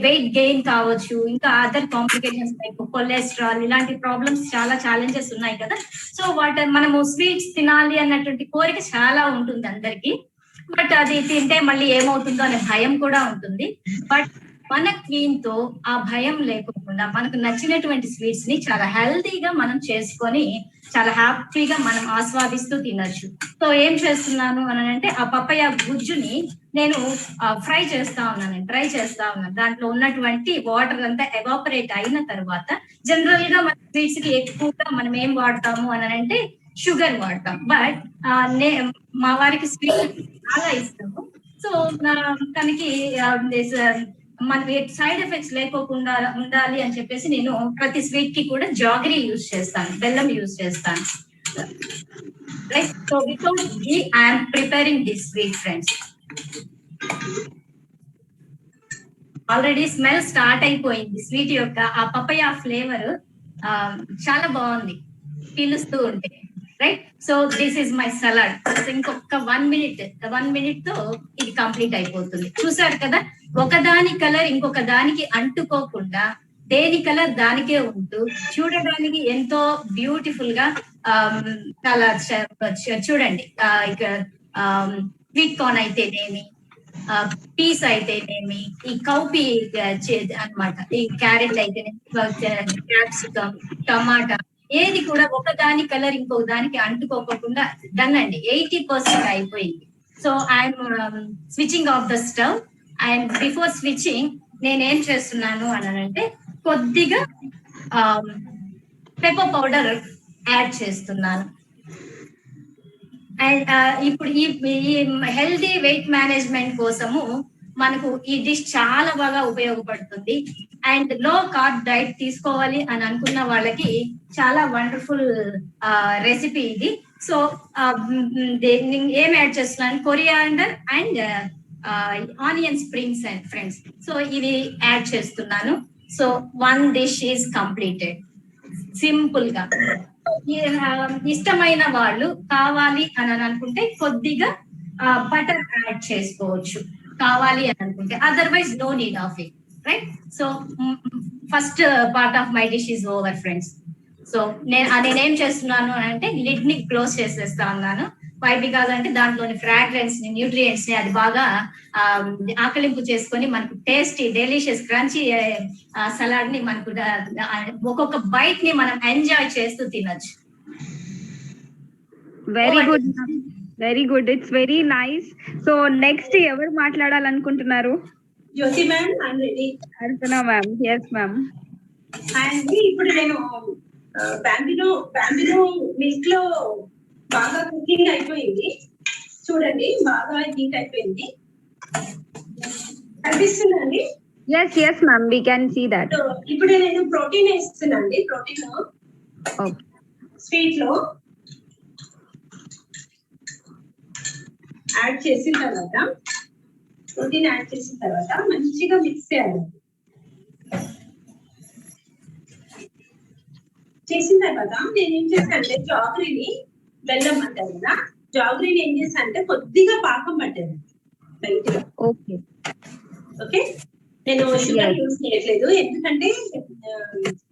వెయిట్ గెయిన్ కావచ్చు, ఇంకా అదర్ కాంప్లికేషన్స్ లైక్ కొలెస్ట్రాల్, ఇలాంటి ప్రాబ్లమ్స్ చాలా ఛాలెంజెస్ ఉన్నాయి కదా. సో మనము స్వీట్స్ తినాలి అన్నటువంటి కోరిక చాలా ఉంటుంది అందరికి. బట్ అది తింటే మళ్ళీ ఏమవుతుందో అనే భయం కూడా ఉంటుంది. బట్ మన క్వీన్ తో ఆ భయం లేకుండా మనకు నచ్చినటువంటి స్వీట్స్ ని చాలా హెల్తీగా మనం చేసుకొని చాలా హ్యాపీగా మనం ఆస్వాదిస్తూ తినొచ్చు. సో ఏం చేస్తున్నాను అని అంటే ఆ పపాయ గుజ్జుని నేను ఫ్రై చేస్తా ఉన్నాను, ట్రై చేస్తా ఉన్నాను. దాంట్లో ఉన్నటువంటి వాటర్ అంతా ఎవాపరేట్ అయిన తర్వాత జనరల్ గా మన స్వీట్స్ కి ఎక్కువగా మనం ఏం వాడతాము అని అంటే షుగర్ వాడతాం. బట్ మా వారికి స్వీట్ చాలా ఇష్టము. సో తనకి మన సైడ్ ఎఫెక్ట్స్ లేకోకుండా ఉండాలి అని చెప్పేసి నేను ప్రతి స్వీట్ కి కూడా జాగరీ యూజ్ చేస్తాను, బెల్లం యూజ్ చేస్తాను. Right, so without ghee I'm preparing this sweet friends. Already smell start అయిపోయింది. స్వీట్ యొక్క ఆ పపాయ ఫ్లేవర్ చాలా బాగుంది పీలుస్తూ ఉంటే. Right, so this is my salad. ఇంకొక 1 minute తో ఇది కంప్లీట్ అయిపోతుంది. చూసారు కదా, ఒకదాని కలర్ ఇంకొక దానికి అంటుకోకుండా దేని కలర్ దానికే ఉంటూ చూడడానికి ఎంతో బ్యూటిఫుల్ గా చాలా చూడండి. ఇక స్వీట్ కార్న్ అయితేనేమి, పీస్ అయితేనేమి, ఈ కౌపీ అన్నమాట, ఈ క్యారెట్ అయితేనేమి, క్యాప్సికమ్, టమాటా, ఏది కూడా ఒకదాని కలర్ ఇంకొక దానికి అంటుకోకుండా డన్ అండి. 80% అయిపోయింది. So I'm switching of the stove. And before switching నేనేం చేస్తున్నాను అని అంటే కొద్దిగా పెప్పర్ పౌడర్ యాడ్ చేస్తున్నాను. అండ్ ఇప్పుడు ఈ హెల్దీ వెయిట్ మేనేజ్మెంట్ కోసము మనకు ఈ డిష్ చాలా బాగా ఉపయోగపడుతుంది. అండ్ లో కార్బ్ డైట్ తీసుకోవాలి అని అనుకున్న వాళ్ళకి చాలా వండర్ఫుల్ రెసిపీ ఇది. సో ఏం యాడ్ చేస్తున్నాను, coriander and onion springs and friends. So ఇవి యాడ్ చేస్తున్నాను. So 1 dish is completed. Simple గా ఇష్టమైన వాళ్ళు కావాలి అని అనుకుంటే కొద్దిగా బటర్ యాడ్ చేసుకోవచ్చు, కావాలి అని అనుకుంటే. Otherwise no need of it. Right, so first part of my dish is over friends. So నేనేం చేస్తున్నాను అంటే లిడ్ ని క్లోజ్ చేసేస్తా ఉన్నాను. వై బికాజ్ అంటే దాంట్లోని ఫ్రాగ్రెన్స్ ని, న్యూట్రియంట్స్ ని అది బాగా ఆకలింపు చేసుకొని మనకు టేస్టీ డెలిషియస్ క్రంచీ సలాడ్ ని మనకు ఒక్కొక్క బైట్ ని మనం ఎంజాయ్ చేస్తూ తినొచ్చు. Very good, very good, it's very nice. So next ఎవరు మాట్లాడాలనుకుంటున్నారు? Jyoti ma'am, I'm ready. Archana ma'am. Yes ma'am. And ఇప్పుడు నేను బ్యాంబినో మిల్క్ లో బాగా కుకింగ్ అయిపోయింది. చూడండి, బాగా హీట్ అయిపోయింది. కనిపిస్తుందండి? Yes yes ma'am, we can see that. ఇప్పుడు నేను ప్రోటీన్ వేస్తున్నాండి. ప్రోటీన్ స్వీట్ లో యాడ్ చేసిన తర్వాత, ప్రోటీన్ యాడ్ చేసిన తర్వాత మంచిగా మిక్స్ చేయాలి. చేసిన తర్వాత నేను ఏం చేశాను అంటే జాగరీని, బెల్లం అంటారు కదా, జాగరీని ఏం చేశాను అంటే కొద్దిగా పాకం పట్టాను లైట్ గా. ఓకే ఓకే, నేను షుగర్ యూజ్ చేయట్లేదు, ఎందుకంటే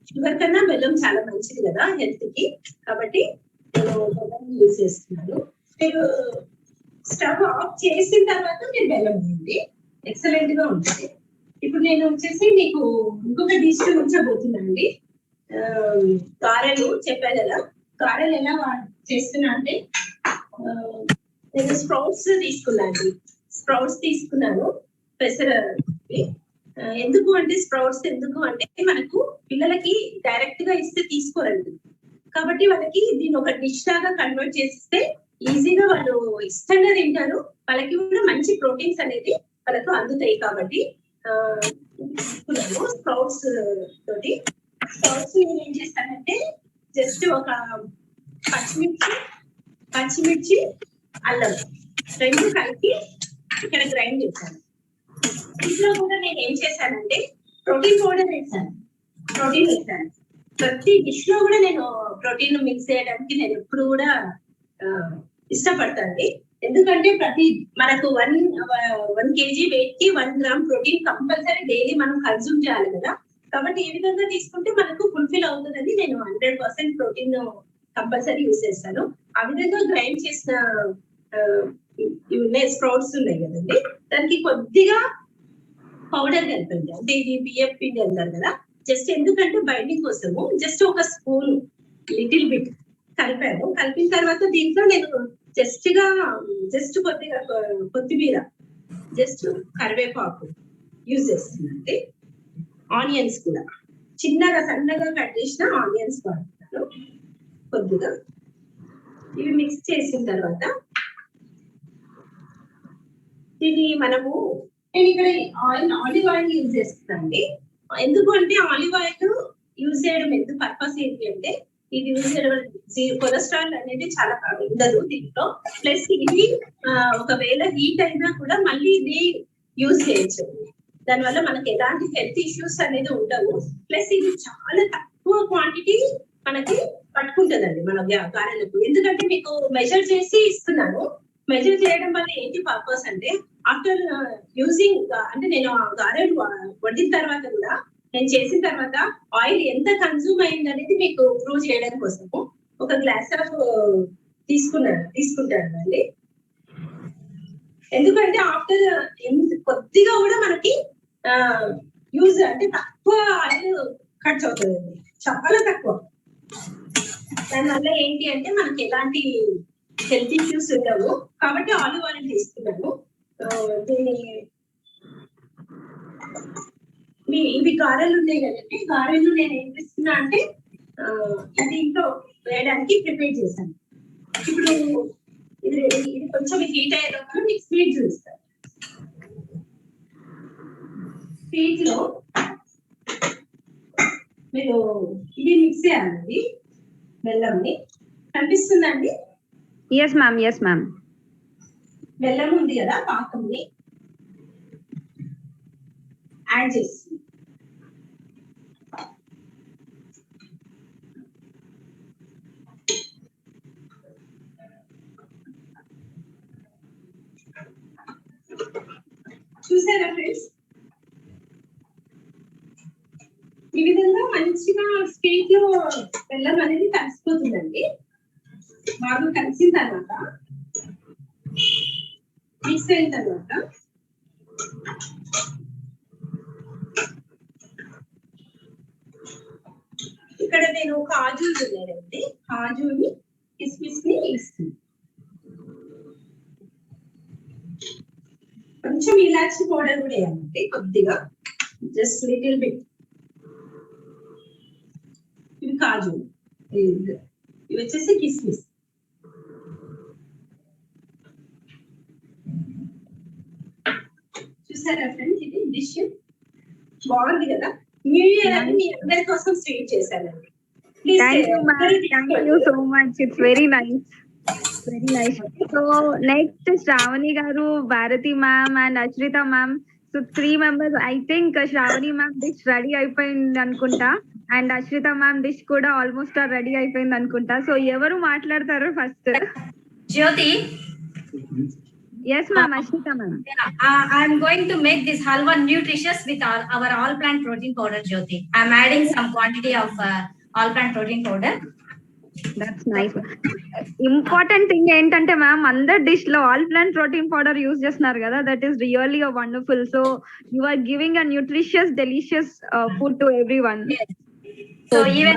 షుగర్ కన్నా బెల్లం చాలా మంచిది కదా హెల్త్ కి. కాబట్టి నేను బెల్లం యూజ్ చేస్తున్నాను. మీరు స్టవ్ ఆఫ్ చేసిన తర్వాత మీరు బెల్లం వేయండి, ఎక్సలెంట్ గా ఉంటుంది. ఇప్పుడు నేను వచ్చేసి మీకు ఇంకొక డిష్ ఉంచబోతున్నానండి. గారెలు చెప్పాను కదా, గారెలు ఎలా చేస్తున్నా అంటే నేను స్ప్రౌట్స్ తీసుకున్నాను పెసర. ఎందుకు అంటే స్ప్రౌట్స్ ఎందుకు అంటే మనకు పిల్లలకి డైరెక్ట్ గా ఇస్తే తీసుకోరండి, కాబట్టి వాళ్ళకి దీన్ని ఒక డిష్ లాగా కన్వర్ట్ చేస్తే ఈజీగా వాళ్ళు ఇష్టంగా తింటారు, వాళ్ళకి కూడా మంచి ప్రోటీన్స్ అనేది వాళ్ళకు అందుతాయి. కాబట్టి స్ప్రౌట్స్ తోటి నేను ఏం చేస్తానంటే జస్ట్ ఒక పచ్చిమిర్చి అల్లం రెండు కలిపి ఇక్కడ గ్రైండ్ చేశాను. ఇంట్లో కూడా నేను ఏం చేశానంటే ప్రోటీన్ పౌడర్ వేసాను. ప్రతి డిష్ లో కూడా నేను ప్రోటీన్ మిక్స్ చేయడానికి నేను ఎప్పుడు కూడా ఇష్టపడతాను. ఎందుకంటే మనకు 1 kg వెయిట్ కి 1 గ్రామ్ ప్రోటీన్ కంపల్సరీ డైలీ మనం కన్సూమ్ చేయాలి కదా. కాబట్టి ఈ విధంగా తీసుకుంటే మనకు ఫుల్ఫిల్ అవుతుందని నేను 100% ప్రోటీన్ కంపల్సరీ యూజ్ చేస్తాను. ఆ విధంగా గ్రైండ్ చేసిన స్ప్రౌట్స్ ఉన్నాయి కదండి, దానికి కొద్దిగా పౌడర్ కలిపండి. అంటే ఇది బియ్యం పిండి అంటారు కదా, జస్ట్ ఎందుకంటే బైండింగ్ కోసము జస్ట్ ఒక స్పూన్ లిటిల్ బిట్ కలిపాను. కలిపిన తర్వాత దీంట్లో నేను జస్ట్ కొద్దిగా కొత్తిమీర, జస్ట్ కరివేపాకు యూజ్ చేస్తున్నాను. ఆనియన్స్ కూడా సన్నగా కట్ చేసిన ఆనియన్స్ వాడుతున్నాను కొద్దిగా. ఇవి మిక్స్ చేసిన తర్వాత ఇది నేను ఇక్కడ ఆలివ్ ఆయిల్ యూజ్ చేస్తున్నానండి. ఎందుకు అంటే ఆలివ్ ఆయిల్ యూజ్ చేయడం ఎందుకు పర్పస్ ఏంటి అంటే ఇది యూజ్ చేయడం కొలెస్ట్రాల్ అనేది చాలా ఉండదు దీంట్లో. ప్లస్ ఇది ఒకవేళ హీట్ అయినా కూడా మళ్ళీ ఇది యూజ్ చేయొచ్చు, దానివల్ల మనకి ఎలాంటి హెల్త్ ఇష్యూస్ అనేది ఉండవు. ప్లస్ ఇది చాలా తక్కువ క్వాంటిటీ మనకి పట్టుకుంటుందండి మన గారెలకు. ఎందుకంటే మీకు మెజర్ చేసి ఇస్తున్నాను. మెజర్ చేయడం వల్ల ఏంటి పర్పస్ అంటే ఆఫ్టర్ యూజింగ్ అంటే నేను గారెలు వండిన తర్వాత కూడా నేను చేసిన తర్వాత ఆయిల్ ఎంత కన్సూమ్ అయింది అనేది మీకు ప్రూవ్ చేయడం కోసము ఒక గ్లాస్ ఆఫ్ తీసుకుంటాను అండి. ఎందుకంటే ఆఫ్టర్ కొద్దిగా కూడా మనకి యూజ్ అంటే తక్కువ ఆయిల్ ఖర్చు అవుతుందండి, చాలా తక్కువ. దానివల్ల ఏంటి అంటే మనకి ఎలాంటి హెల్త్ ఇష్యూస్ ఉండవు. కాబట్టి ఆలివ్ ఆయిల్ తీసుకున్నాను. ఇవి గారెలు ఉన్నాయి కదండి, గారెలు నేను ఏం చేస్తున్నా అంటే ఇది ఇంట్లో వేయడానికి ప్రిపేర్ చేశాను. ఇప్పుడు ఇది కొంచెం హీట్ అయ్యేటప్పుడు మీకు స్వీట్ చూస్తాను. స్వీట్ లో మీరు ఇది మిక్స్ చేయాలండి, బెల్లంని. కనిపిస్తుందండి? Yes ma'am. బెల్లం ఉంది కదా, పాకంని యాడ్ చేస్తుంది. చూసారా ఫ్రెండ్స్? ఈ విధంగా మంచిగా స్వీట్ లో బెల్లం అనేది కలిసిపోతుందండి. బాగా కలిసిన తర్వాత మిక్స్ అయిన తర్వాత ఇక్కడ నేను కాజులు ఉన్నాయండి, కాజుని కిస్మిస్ ని ఇస్తుంది. కొంచెం ఇలాచి పౌడర్ కూడా వేయాలండి కొద్దిగా, జస్ట్ లిటిల్ బిట్. ఇవి కాజు, ఇవి వచ్చేసి కిస్మిస్. చూసారా ఫ్రెండ్స్? ఇది డిష్ బాగుంది కదా. న్యూ ఇయర్ అని మీ అందరి కోసం స్వీట్ చేశానండి. Thank you so much. It's very nice. So next Shravani garu, Bharati ma'am and Ashrita ma'am. So 3 members. I think Shravani ma'am dish ready అయిపోయింది అనుకుంటా, and Ashrita ma'am dish కూడా almost ready అయిపోయింది అనుకుంటా. So ఎవరు మాట్లాడతారు first? Jyoti. Yes ma'am, Ashrita ma'am. I'm going to make this halwa nutritious with our all plant protein powder, Jyoti. I'm adding some quantity of all plant protein powder. That's nice. Important thing ఏంటంటే ma'am అందరు dish లో all plant protein powder use చేస్తున్నారు కదా, that is really wonderful. So you are giving a nutritious delicious food to everyone. So, So even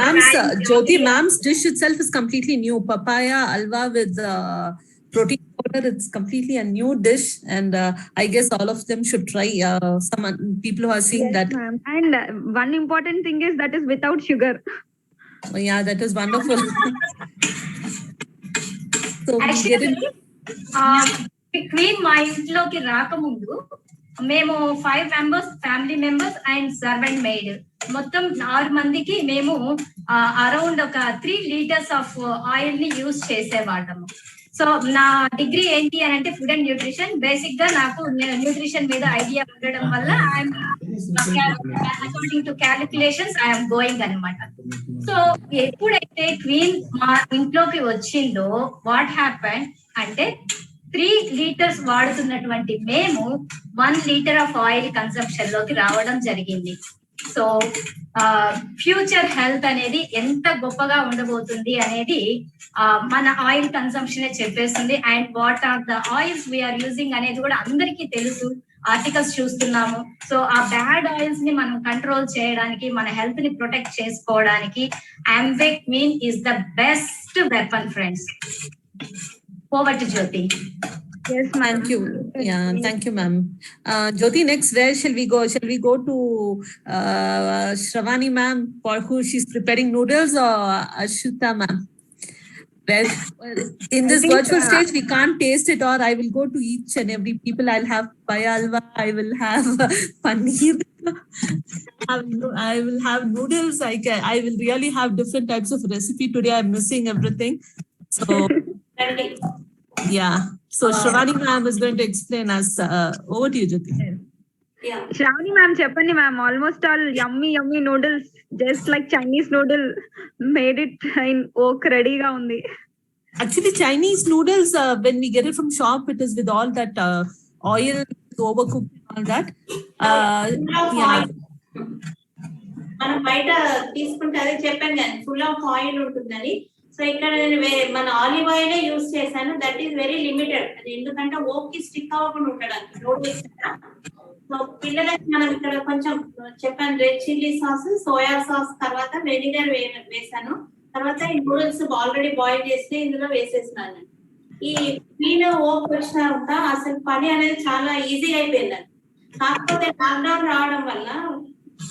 Jyoti ma'am's dish itself is completely new. Papaya alwa with protein powder. It's completely a new dish, and I guess all of them should try. Some people who are seeing that. Ma'am. And one important thing is that is without sugar. Oh, yeah, that is wonderful. So we get it. Queen మా ఇంట్లోకి రాకముందు మేము 5 members, family members and servant maid, మొత్తం 6 మందికి మేము around ఒక 3 litres of oil ని use చేసేవాళ్ళము. సో నా డిగ్రీ ఏంటి అని అంటే ఫుడ్ అండ్ న్యూట్రిషన్. బేసిక్ గా నాకు న్యూట్రిషన్ మీద ఐడియా ఉండడం వల్ల according to calculations I'm going అనమాట. సో ఎప్పుడైతే క్వీన్ మా ఇంట్లోకి వచ్చిందో వాట్ హ్యాపెన్ అంటే 3 లీటర్స్ వాడుతున్నటువంటి మేము 1 లీటర్ ఆఫ్ ఆయిల్ కన్సంప్షన్ లోకి రావడం జరిగింది. సో ఫ్యూచర్ హెల్త్ అనేది ఎంత గొప్పగా ఉండబోతుంది అనేది మన ఆయిల్ కన్సంప్షన్ చెప్పేస్తుంది. And what are the oils we are using అనేది కూడా అందరికీ తెలుసు, ఆర్టికల్స్ చూస్తున్నాము. సో ఆ బ్యాడ్ ఆయిల్స్ ని మనం కంట్రోల్ చేయడానికి, మన హెల్త్ ని ప్రొటెక్ట్ చేసుకోవడానికి Amway Queen is the best weapon, friends. Over to Jyoti. Yes, ma'am. Thank you. Yeah, thank you, ma'am. Jyoti, next, where shall we go? Shall we go to Shravani ma'am, for who she's preparing noodles, or Ashita ma'am? Well, in this virtual stage, we can't taste it, or I will go to each and every people. I'll have paya alwa, I will have paneer, I will have noodles. I will really have different types of recipe today. I'm missing everything. So, yeah. So Shravani ma'am is going to explain us. Over to you, Jyoti. Yeah. Shravani ma'am, cheppandi ma'am. Almost all yummy noodles, just like Chinese noodle, made it in oak ready ga undi. Actually, Chinese noodles, when we get it from shop, it is with all that oil, overcooked and all that. Yeah. మనం బయట తీసుకుంటే అదే చెప్పాను కానీ full of oil ఉంటుందని. So ఇక్కడ నేను మన ఆలివ్ ఆయిల్ యూజ్ చేశాను. That is very limited. అది ఎందుకంటే ఓక్ కి స్టిక్ అవ్వకుండా ఉండడానికి నూడిల్స్. సో పిల్లలకి మనం ఇక్కడ కొంచెం చెప్పాను red chilli sauce, soya sauce, తర్వాత వెనిగర్ వేసాను. తర్వాత ఈ నూడిల్స్ ఆల్రెడీ బాయిల్ చేసి ఇందులో వేసేసినాను. ఈ క్వీన్ ఓక్ వచ్చినాక అసలు పని అనేది చాలా ఈజీ అయిపోయిందండి. కాకపోతే లాక్డౌన్ రావడం వల్ల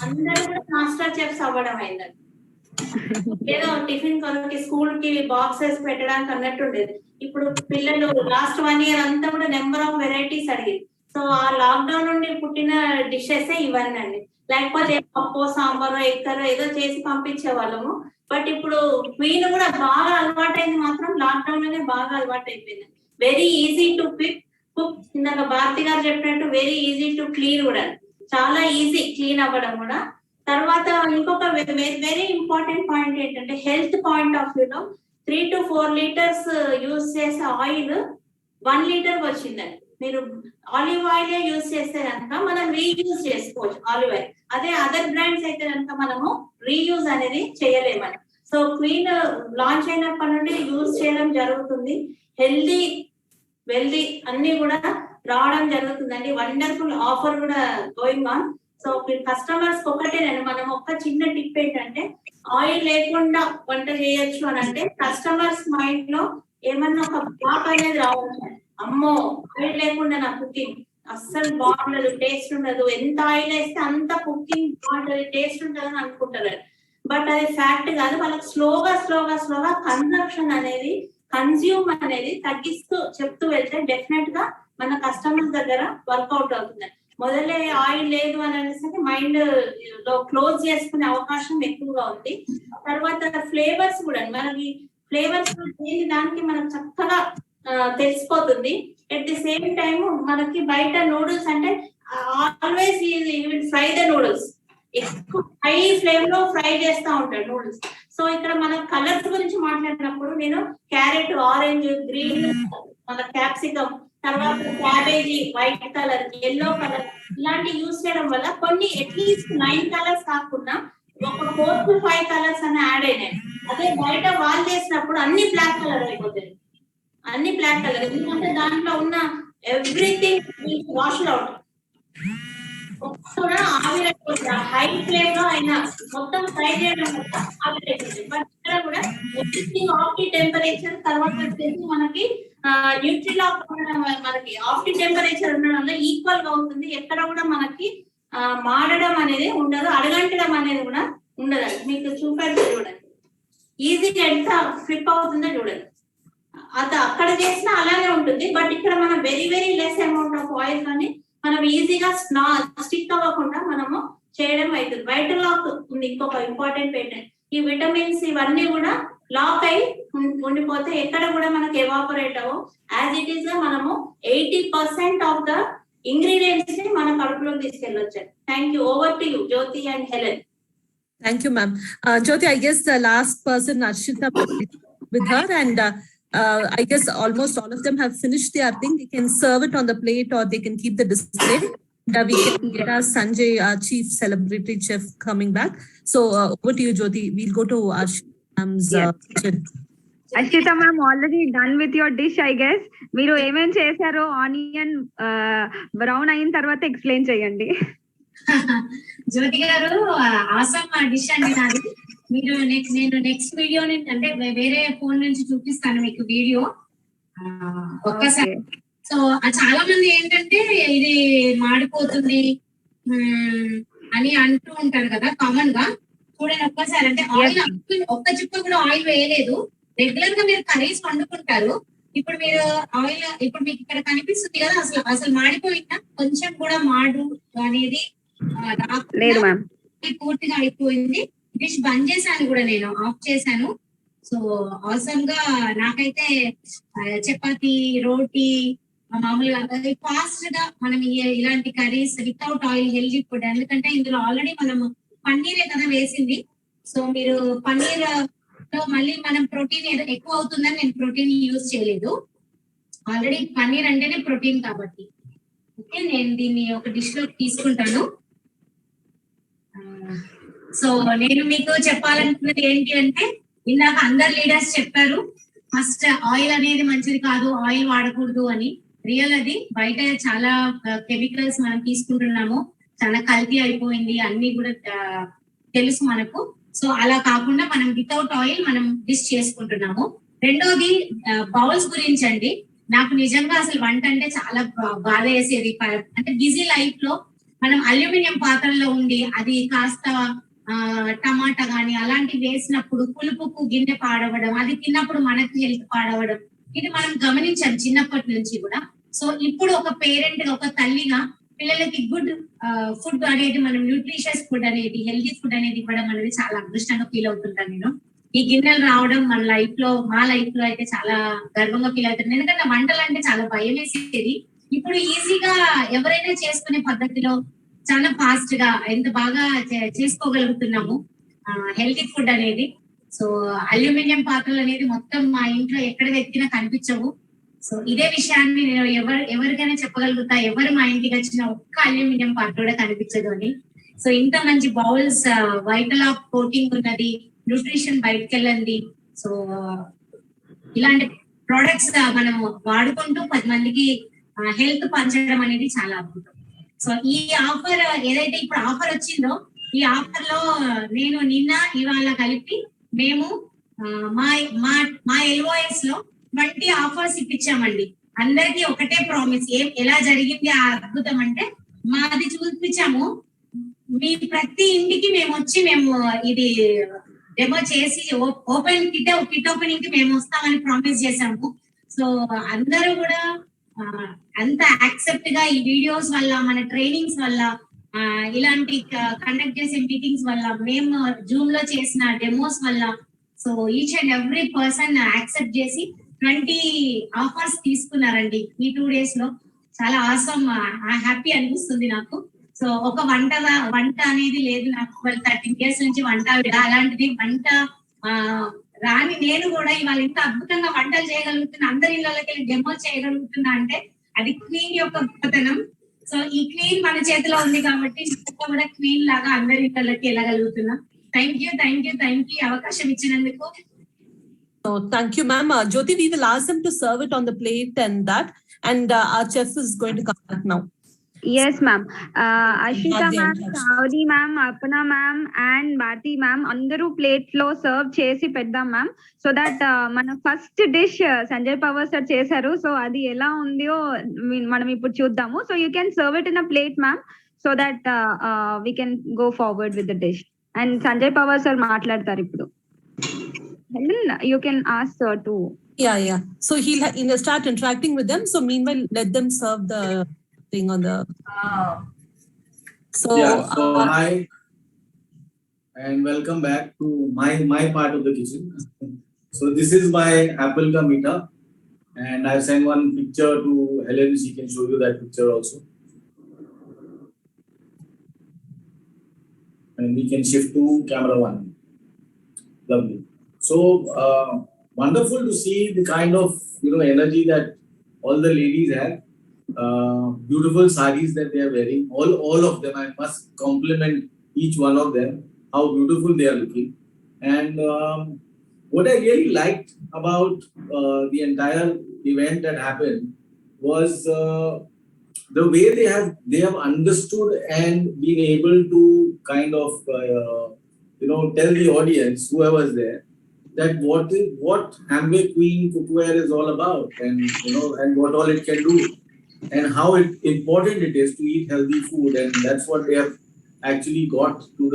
అందరూ కూడా మాస్టర్ చెఫ్స్ అవ్వడం అయిందండి. ఏదో టిఫిన్ కొనకి స్కూల్ కి బాక్సెస్ పెట్టడానికి అన్నట్టు ఉండేది. ఇప్పుడు పిల్లలు లాస్ట్ 1 year అంతా కూడా నెంబర్ ఆఫ్ వెరైటీస్ అడిగింది. సో ఆ లాక్డౌన్ నుండి పుట్టిన డిషెస్ ఇవన్నీ అండి. లేకపోతే పప్పు, సాంబారు, ఎక్కరో ఏదో చేసి పంపించే వాళ్ళము. బట్ ఇప్పుడు క్వీన్ కూడా బాగా అలవాటైంది మాత్రం లాక్డౌన్ లోనే బాగా అలవాటు అయిపోయింది. Very easy to cook. ఇందాక భారతి గారు చెప్పినట్టు వెరీ ఈజీ టు క్లీన్ కూడా, చాలా ఈజీ క్లీన్ అవ్వడం కూడా. తర్వాత ఇంకొక వెరీ ఇంపార్టెంట్ పాయింట్ ఏంటంటే హెల్త్ పాయింట్ ఆఫ్ వ్యూలో 3 to 4 liters యూజ్ చేసే ఆయిల్ 1 liter వచ్చిందండి. మీరు ఆలివ్ ఆయిల్ యూజ్ చేస్తే కనుక మనం రీయూజ్ చేసుకోవచ్చు ఆలివ్ ఆయిల్. అదే అదర్ బ్రాండ్స్ అయితే కనుక మనము రీయూజ్ అనేది చేయలేమని. సో క్వీన్ లాంచ్ అయినప్పటి నుండి యూజ్ చేయడం జరుగుతుంది. హెల్దీ వెల్దీ అన్ని కూడా రావడం జరుగుతుందండి. వండర్ఫుల్ ఆఫర్ కూడా గోయింగ్ ఆన్. సో కస్టమర్స్ ఒకటే మనం ఒక చిన్న టిప్ ఏంటంటే ఆయిల్ లేకుండా వంట చేయొచ్చు అని అంటే కస్టమర్స్ మైండ్ లో ఏమన్నా ఒక బ్లాక్ అనేది రావచ్చు. అమ్మో ఆయిల్ లేకుండా నా కుకింగ్ అస్సలు బాగుండదు, టేస్ట్ ఉండదు, ఎంత ఆయిల్ వేస్తే అంత కుకింగ్ బాగుంటది, టేస్ట్ ఉండదు అని అనుకుంటారు. బట్ అది ఫ్యాక్ట్ కాదు. వాళ్ళకి స్లోగా కన్సంప్షన్ అనేది, కన్స్యూమ్ అనేది తగ్గిస్తూ చెప్తూ వెళ్తే డెఫినెట్ గా మన కస్టమర్స్ దగ్గర వర్కౌట్ అవుతుంది. మొదలే ఆయిల్ లేదు అని అనేసరికి మైండ్ లో క్లోజ్ చేసుకునే అవకాశం ఎక్కువగా ఉంది. తర్వాత ఫ్లేవర్స్ కూడా మనకి ఫ్లేవర్స్ దానికి మనకు చక్కగా తెలిసిపోతుంది. ఎట్ ది సేమ్ టైమ్ మనకి బయట నూడిల్స్ అంటే ఆల్వేస్ ఫ్రై ద నూడిల్స్, ఎక్కువ హై ఫ్లేమ్ లో ఫ్రై చేస్తూ ఉంటాడు నూడిల్స్. సో ఇక్కడ మన కలర్స్ గురించి మాట్లాడినప్పుడు నేను క్యారెట్, ఆరెంజ్, గ్రీన్, మన క్యాప్సికమ్, తర్వాత cabbage, white colour, yellow colour ఇలాంటి యూజ్ చేయడం వల్ల కొన్ని అట్లీస్ట్ 9 కలర్స్ కాకుండా ఒక 4 to 5 కలర్స్ అని యాడ్ అయినాయి. అదే బయట వాల్ చేసినప్పుడు అన్ని బ్లాక్ కలర్ అయిపోతాయి, అన్ని బ్లాక్ కలర్. ఎందుకంటే దాంట్లో ఉన్న ఎవ్రీథింగ్ వాష్ అవుట్ కూడా ఆవిరైపోతుంది. హై ఫ్లేమ్ లో అయినా మొత్తం ఫ్రై చేయడం వల్ల ఆవిరైపోతుంది. బట్ ఇక్కడ కూడా ఎవ్రీథింగ్ ఆఫ్ ది టెంపరేచర్, తర్వాత వచ్చేసి మనకి న్యూట్రిలాక్ మనకి ఆఫ్ ది టెంపరేచర్ ఉండడం వల్ల ఈక్వల్ గా ఉంటుంది. ఎక్కడ కూడా మనకి మాడడం అనేది ఉండదు, అడగంటడం అనేది కూడా ఉండదు. మీకు చూపెడితే చూడండి, ఈజీగా ఎంత ఫ్లిప్ అవుతుందో చూడండి. అది అక్కడ చేసినా అలానే ఉంటుంది, బట్ ఇక్కడ మనం very very less amount of oil కానీ మనం ఈజీగా స్టిక్ అవ్వకుండా మనము చేయడం అవుతుంది. వైట్ లాక్ ఉంది ఇంకొక ఇంపార్టెంట్ పేటెంట్. ఈ విటమిన్స్ ఇవన్నీ కూడా లాక్ అయి ఉండిపోతే ఎక్కడ కూడా మనకి ఎవాపరేట్ అవ్వవు. యాజ్ ఇట్ ఈస్ గా మనము 80% ఆఫ్ ద ఇంగ్రీడియంట్స్ ని మన కడుపులోకి తీసుకెళ్ళొచ్చు. Thank you. Over to you Jyoti and Helen. Thank you, ma'am. Jyoti, I guess the last person, Arshita, with her, and I guess almost all of them have finished their thing. They can serve it on the plate or they can keep the display. We can get our Sanjay, our chief celebrity chef, coming back. So over to you, Jyoti. We'll go to Arshita's kitchen. Ashwitha ma'am already done with your dish I guess. మీరు ఏమేం చేశారో onion brown అయిన తర్వాత explain చేయండి. జ్యోతి గారు awesome dish అండి నాది. మీరు నేను నెక్స్ట్ వీడియో అంటే వేరే ఫోన్ నుంచి చూపిస్తాను మీకు వీడియో ఒక్కసారి. సో చాలా మంది ఏంటంటే ఇది మాడిపోతుంది అని అంటూ ఉంటారు కదా కామన్ గా. చూడండి ఒక్కసారి, అంటే ఆయిల్ ఒక్క చుక్క కూడా ఆయిల్ వేయలేదు. రెగ్యులర్ గా మీరు కర్రీస్ వండుకుంటారు, ఇప్పుడు మీరు ఆయిల్ ఇప్పుడు మీకు ఇక్కడ కనిపిస్తుంది కదా, అసలు మాడిపోయిందా? కొంచెం కూడా మాడు అనేది లేదు మ్యామ్, పూర్తిగా అయిపోయింది. డిష్ బంద్ చేశాను కూడా, నేను ఆఫ్ చేశాను. సో ఆసమ్ గా నాకైతే చపాతి, రోటీ మామూలుగా ఫాస్ట్ గా మనం ఇలాంటి curries without oil healthy food. ఎందుకంటే ఇందులో ఆల్రెడీ మనం పన్నీరే కదా వేసింది. సో మీరు పన్నీర్ లో మళ్ళీ మనం ప్రోటీన్ ఎక్కువ అవుతుందని నేను ప్రోటీన్ యూజ్ చేయలేదు. ఆల్రెడీ పన్నీర్ అంటేనే ప్రోటీన్ కాబట్టి. ఓకే, నేను దీన్ని ఒక డిష్ లో తీసుకుంటాను. సో నేను మీకు చెప్పాలనుకున్నది ఏంటి అంటే, ఇందాక అందరు లీడర్స్ చెప్పారు ఫస్ట్ ఆయిల్ అనేది మంచిది కాదు, ఆయిల్ వాడకూడదు అని. రియల్ అది. బయట చాలా కెమికల్స్ మనం తీసుకుంటున్నాము, చాలా కల్తీ అయిపోయింది, అన్ని కూడా తెలుసు మనకు. సో అలా కాకుండా మనం వితౌట్ ఆయిల్ మనం డిష్ చేసుకుంటున్నాము. రెండోది బౌల్స్ గురించి అండి. నాకు నిజంగా అసలు వంట అంటే చాలా బాధ వేసేది. అంటే బిజీ లైఫ్ లో మనం అల్యూమినియం పాత్రలో ఉండి అది కాస్త టమాటా గాని అలాంటివి వేసినప్పుడు పులుపుకు గిన్నె పాడవడం, అది తిన్నప్పుడు మనకు హెల్త్ పాడవడం, ఇది మనం గమనించాం చిన్నప్పటి నుంచి కూడా. సో ఇప్పుడు ఒక పేరెంట్ గా, ఒక తల్లిగా పిల్లలకి గుడ్ ఫుడ్ అనేది, మనం న్యూట్రిషియస్ ఫుడ్ అనేది, హెల్తీ ఫుడ్ అనేది ఇవ్వడం అనేది చాలా అదృష్టంగా ఫీల్ అవుతుంటాను నేను. ఈ గిన్నెలు రావడం మన లైఫ్ లో, మా లైఫ్ లో అయితే చాలా గర్వంగా ఫీల్ అవుతుంది. ఎందుకంటే వంటలు అంటే చాలా భయం వేసేది. ఇప్పుడు ఈజీగా ఎవరైనా చేసుకునే పద్ధతిలో చాలా ఫాస్ట్ గా ఎంత బాగా చేసుకోగలుగుతున్నాము హెల్తీ ఫుడ్ అనేది. సో అల్యూమినియం పాత్రలు అనేది మొత్తం మా ఇంట్లో ఎక్కడ వెతికినా కనిపించవు. సో ఇదే విషయాన్ని నేను ఎవరికైనా చెప్పగలుగుతా, ఎవరు మా ఇంటికి వచ్చిన ఒక్క అల్యూమినియం పాత్ర కూడా కనిపించదు అని. సో ఇంత మంచి బౌల్స్, వైటల్ ఆఫ్ ప్రోటీన్ ఉన్నది, న్యూట్రిషన్ బయటకు వెళ్ళండి. సో ఇలాంటి ప్రోడక్ట్స్ మనం వాడుకుంటూ 10 మందికి హెల్త్ పంచడం అనేది చాలా అద్భుతం. సో ఈ ఆఫర్ ఏదైతే ఇప్పుడు ఆఫర్ వచ్చిందో, ఈ ఆఫర్ లో నేను నిన్న ఇవాళ కలిపి మేము మా LOS లో 20 ఆఫర్స్ ఇప్పించామండి. అందరికి ఒకటే ప్రామిస్. ఎలా జరిగింది ఆ అద్భుతం అంటే, మాది చూపించాము, మీ ప్రతి ఇంటికి మేము వచ్చి ఇది డెమో చేసి కిట్ ఓపెనింగ్ కి మేము వస్తామని ప్రామిస్ చేశాము. సో అందరూ కూడా అంత యాక్సెప్ట్ గా ఈ వీడియోస్ వల్ల, మన ట్రైనింగ్స్ వల్ల, ఇలాంటి కండక్ట్ చేసే మీటింగ్స్ వల్ల, మేము జూమ్ లో చేసిన డెమోస్ వల్ల, so each and every person accept చేసి 20 ఆఫర్స్ తీసుకున్నారండి ఈ 2 days లో. చాలా ఆసమ్, హ్యాపీ అనిపిస్తుంది నాకు. సో ఒక వంట అనేది లేదు నాకు. 13 years నుంచి వంట, అలాంటిది వంట రాని నేను కూడా ఇవాళ ఇంత అద్భుతంగా వంటలు చేయగలుగుతున్నా, అందరి ఇళ్ళకి వెళ్ళి డెమో చేయగలుగుతున్నా అంటే అది క్వీన్ యొక్క గొప్పతనం. సో ఈ క్వీన్ మన చేతిలో ఉంది కాబట్టి కూడా క్వీన్ లాగా అందరి ఇళ్ళకి వెళ్ళగలుగుతున్నా. థ్యాంక్ యూ అవకాశం ఇచ్చినందుకు. So thank you, ma'am. Jyoti, we will ask them to serve it on the plate and that. And our chef is going to come back now. Yes, ma'am. Ashita Madhya ma'am, and Harsh. Saudi ma'am, Apna ma'am, and Bharti ma'am, andaru plate lo serve chesi peddam ma'am. So that mana first dish Sanjay Pawar sir chesaru. So adi ela undio manam ippudu chuddaamu. So you can serve it in a plate, ma'am, so that we can go forward with the dish. And Sanjay Pawar sir maatladtaru ippudu. Helen, you can ask sir too. Yeah. So he'll start interacting with them. So meanwhile, let them serve the thing on the. So, Hi and welcome back to my part of the kitchen. So this is my apple ka meeta, and I've sent one picture to Helen. She can show you that picture also. And we can shift to camera one. Lovely. So wonderful to see the kind of energy that all the ladies have. Beautiful sarees that they are wearing. All of them. I must compliment each one of them. How beautiful they are looking. And what I really liked about the entire event that happened was the way they have understood and been able to kind of tell the audience, whoever is there, that what Amway Queen cookware is all about, and and what all it can do, and how important it is to eat healthy food. And that's what they have actually got to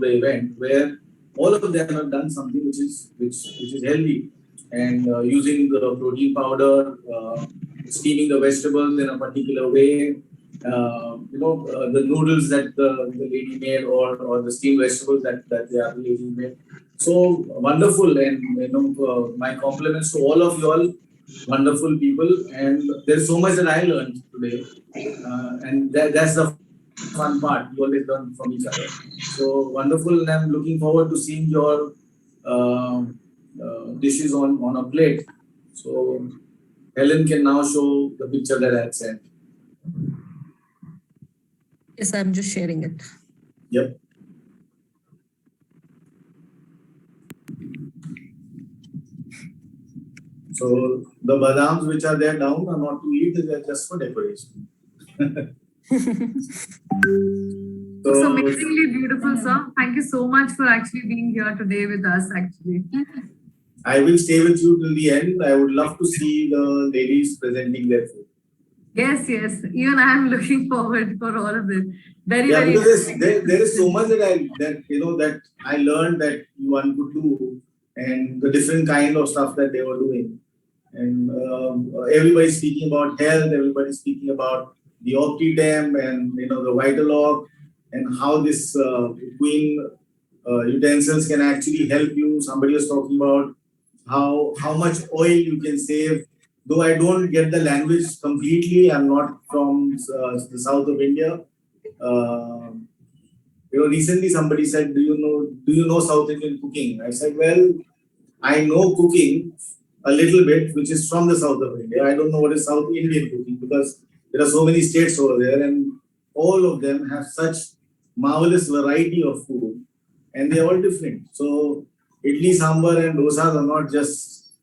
the event, where all of them have done something which is healthy, and using the protein powder, steaming the vegetables in a particular way, the noodles that the lady made, or the steamed vegetables that the other lady made. So wonderful, and my compliments to all of you all, wonderful people. And there's so much that I learned today, and that's the fun part. You always learn from each other. So wonderful, and I'm looking forward to seeing your dishes on a plate. So Helen can now show the picture that I had sent. yes, I'm just sharing it. Yep. So the badams which are there down are not to eat; they are just for decoration. It's amazingly beautiful, sir. Thank you so much for actually being here today with us, actually. I will stay with you till the end. I would love to see the ladies presenting their food. Yes. Even I am looking forward for all of this. Very. Because there is so much that I learned that one could do, and the different kind of stuff that they were doing. And everybody's speaking about health, everybody's speaking about the Optitem and the Vitalog, and how this Queen utensils can actually help you. Somebody was talking about how much oil you can save. Though I don't get the language completely, I'm not from the south of India. Recently somebody said, do you know South Indian cooking? I said, well, I know cooking a little bit, which is from the south of India. I don't know what is South Indian cooking, because there are so many states over there, and all of them have such marvelous variety of food, and they are all different. So idli, sambar, and dosas are not just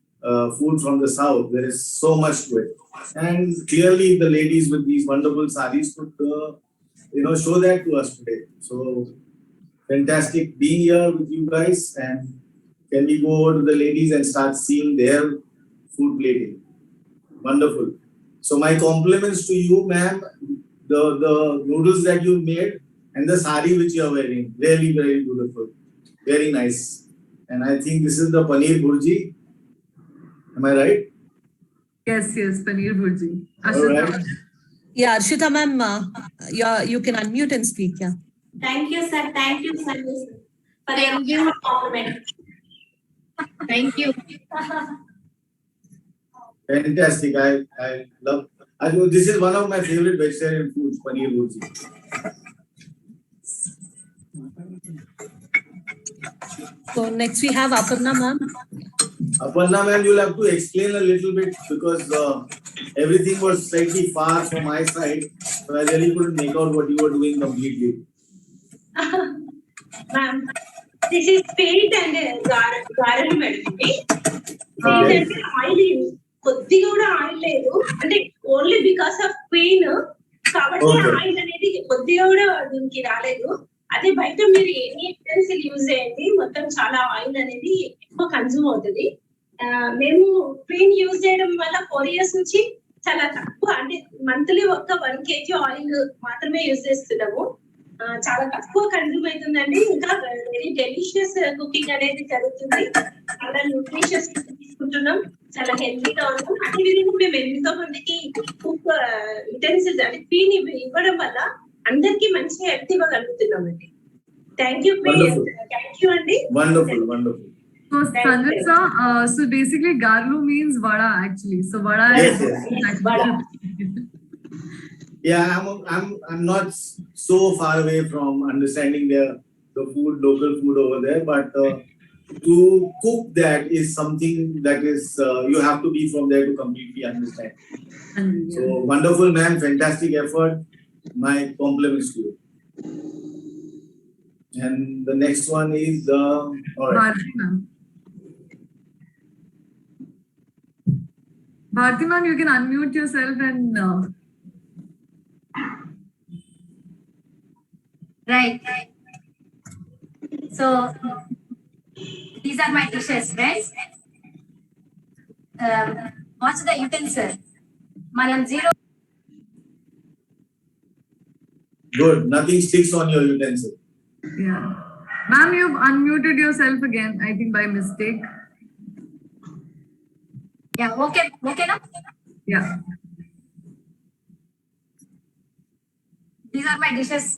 food from the south. There is so much to it, and clearly the ladies with these wonderful sarees could show that to us today. So fantastic being here with you guys. And can we go over to the ladies and start seeing their food plating? Wonderful. So my compliments to you, ma'am. The noodles that you made and the sari which you are wearing, really very beautiful, very nice. And I think this is the paneer bhurji. Am I right? Yes, paneer bhurji. All right. Yeah, Arshita ma'am, you can unmute and speak. Yeah. Thank you, sir. Thank you, sir, for your beautiful compliment. Thank you. Fantastic. I love. This is one of my favorite vegetarian foods, paneer bhurji. So next we have Aparna ma'am. Aparna ma'am, you'll have to explain a little bit, because everything was slightly far from my side, so I really couldn't make out what you were doing completely. Ma'am, this is sweet and garlic madam. Sweet and oil. కొద్దిగా కూడా oil లేదు అంటే only because of queen కాబట్టి Okay. Oil అనేది కొద్దిగా కూడా దీనికి రాలేదు. అదే బయట మీరు ఎనీ యుటెన్సిల్ యూజ్ చేయండి మొత్తం చాలా ఆయిల్ అనేది ఎక్కువ కన్జ్యూమ్ అవుతుంది. మేము క్వీన్ యూజ్ చేయడం వల్ల 4 years నుంచి చాలా తక్కువ అంటే మంత్లీ ఒక్క 1 kg ఆయిల్ మాత్రమే యూజ్ చేస్తున్నాము. చాలా తక్కువ కన్జ్యూమ్ అవుతుందండి. ఇంకా వెరీ డెలిషియస్ కుకింగ్ అనేది జరుగుతుంది. చాలా న్యూట్రిషియస్ తీసుకుంటున్నాం, చాలా హెల్తీగా ఉన్నాం. అదే విధంగా మేము ఎంతో మందికి కుక్ యుటెన్సిల్స్ అంటే క్వీన్ ఇవ్వడం వల్ల అందరికి మంచి హెల్త్ ఇవ్వగలుగుతున్నాం అండి. Thank you Wonderful. Thank you అండి. Wonderful, wonderful. So Sanjay sir, so basically garlu means vada actually. So vada Yes, is yes. Vada. Yeah, I'm not so far away from understanding the food, local food over there, but to cook that is something that is you have to be from there to completely understand. So wonderful, ma'am, fantastic effort. My compliments to you. And the next one is all right. Bharti ma'am. Bharti ma'am, you can unmute yourself and Right. So these are my dishes, right? What's the utensil? Manam zero. Good. Nothing sticks on your utensil. yeah. Ma'am, you've unmuted yourself again, I think by mistake. Yeah. Okay. Okay. No? Yeah. These are my dishes.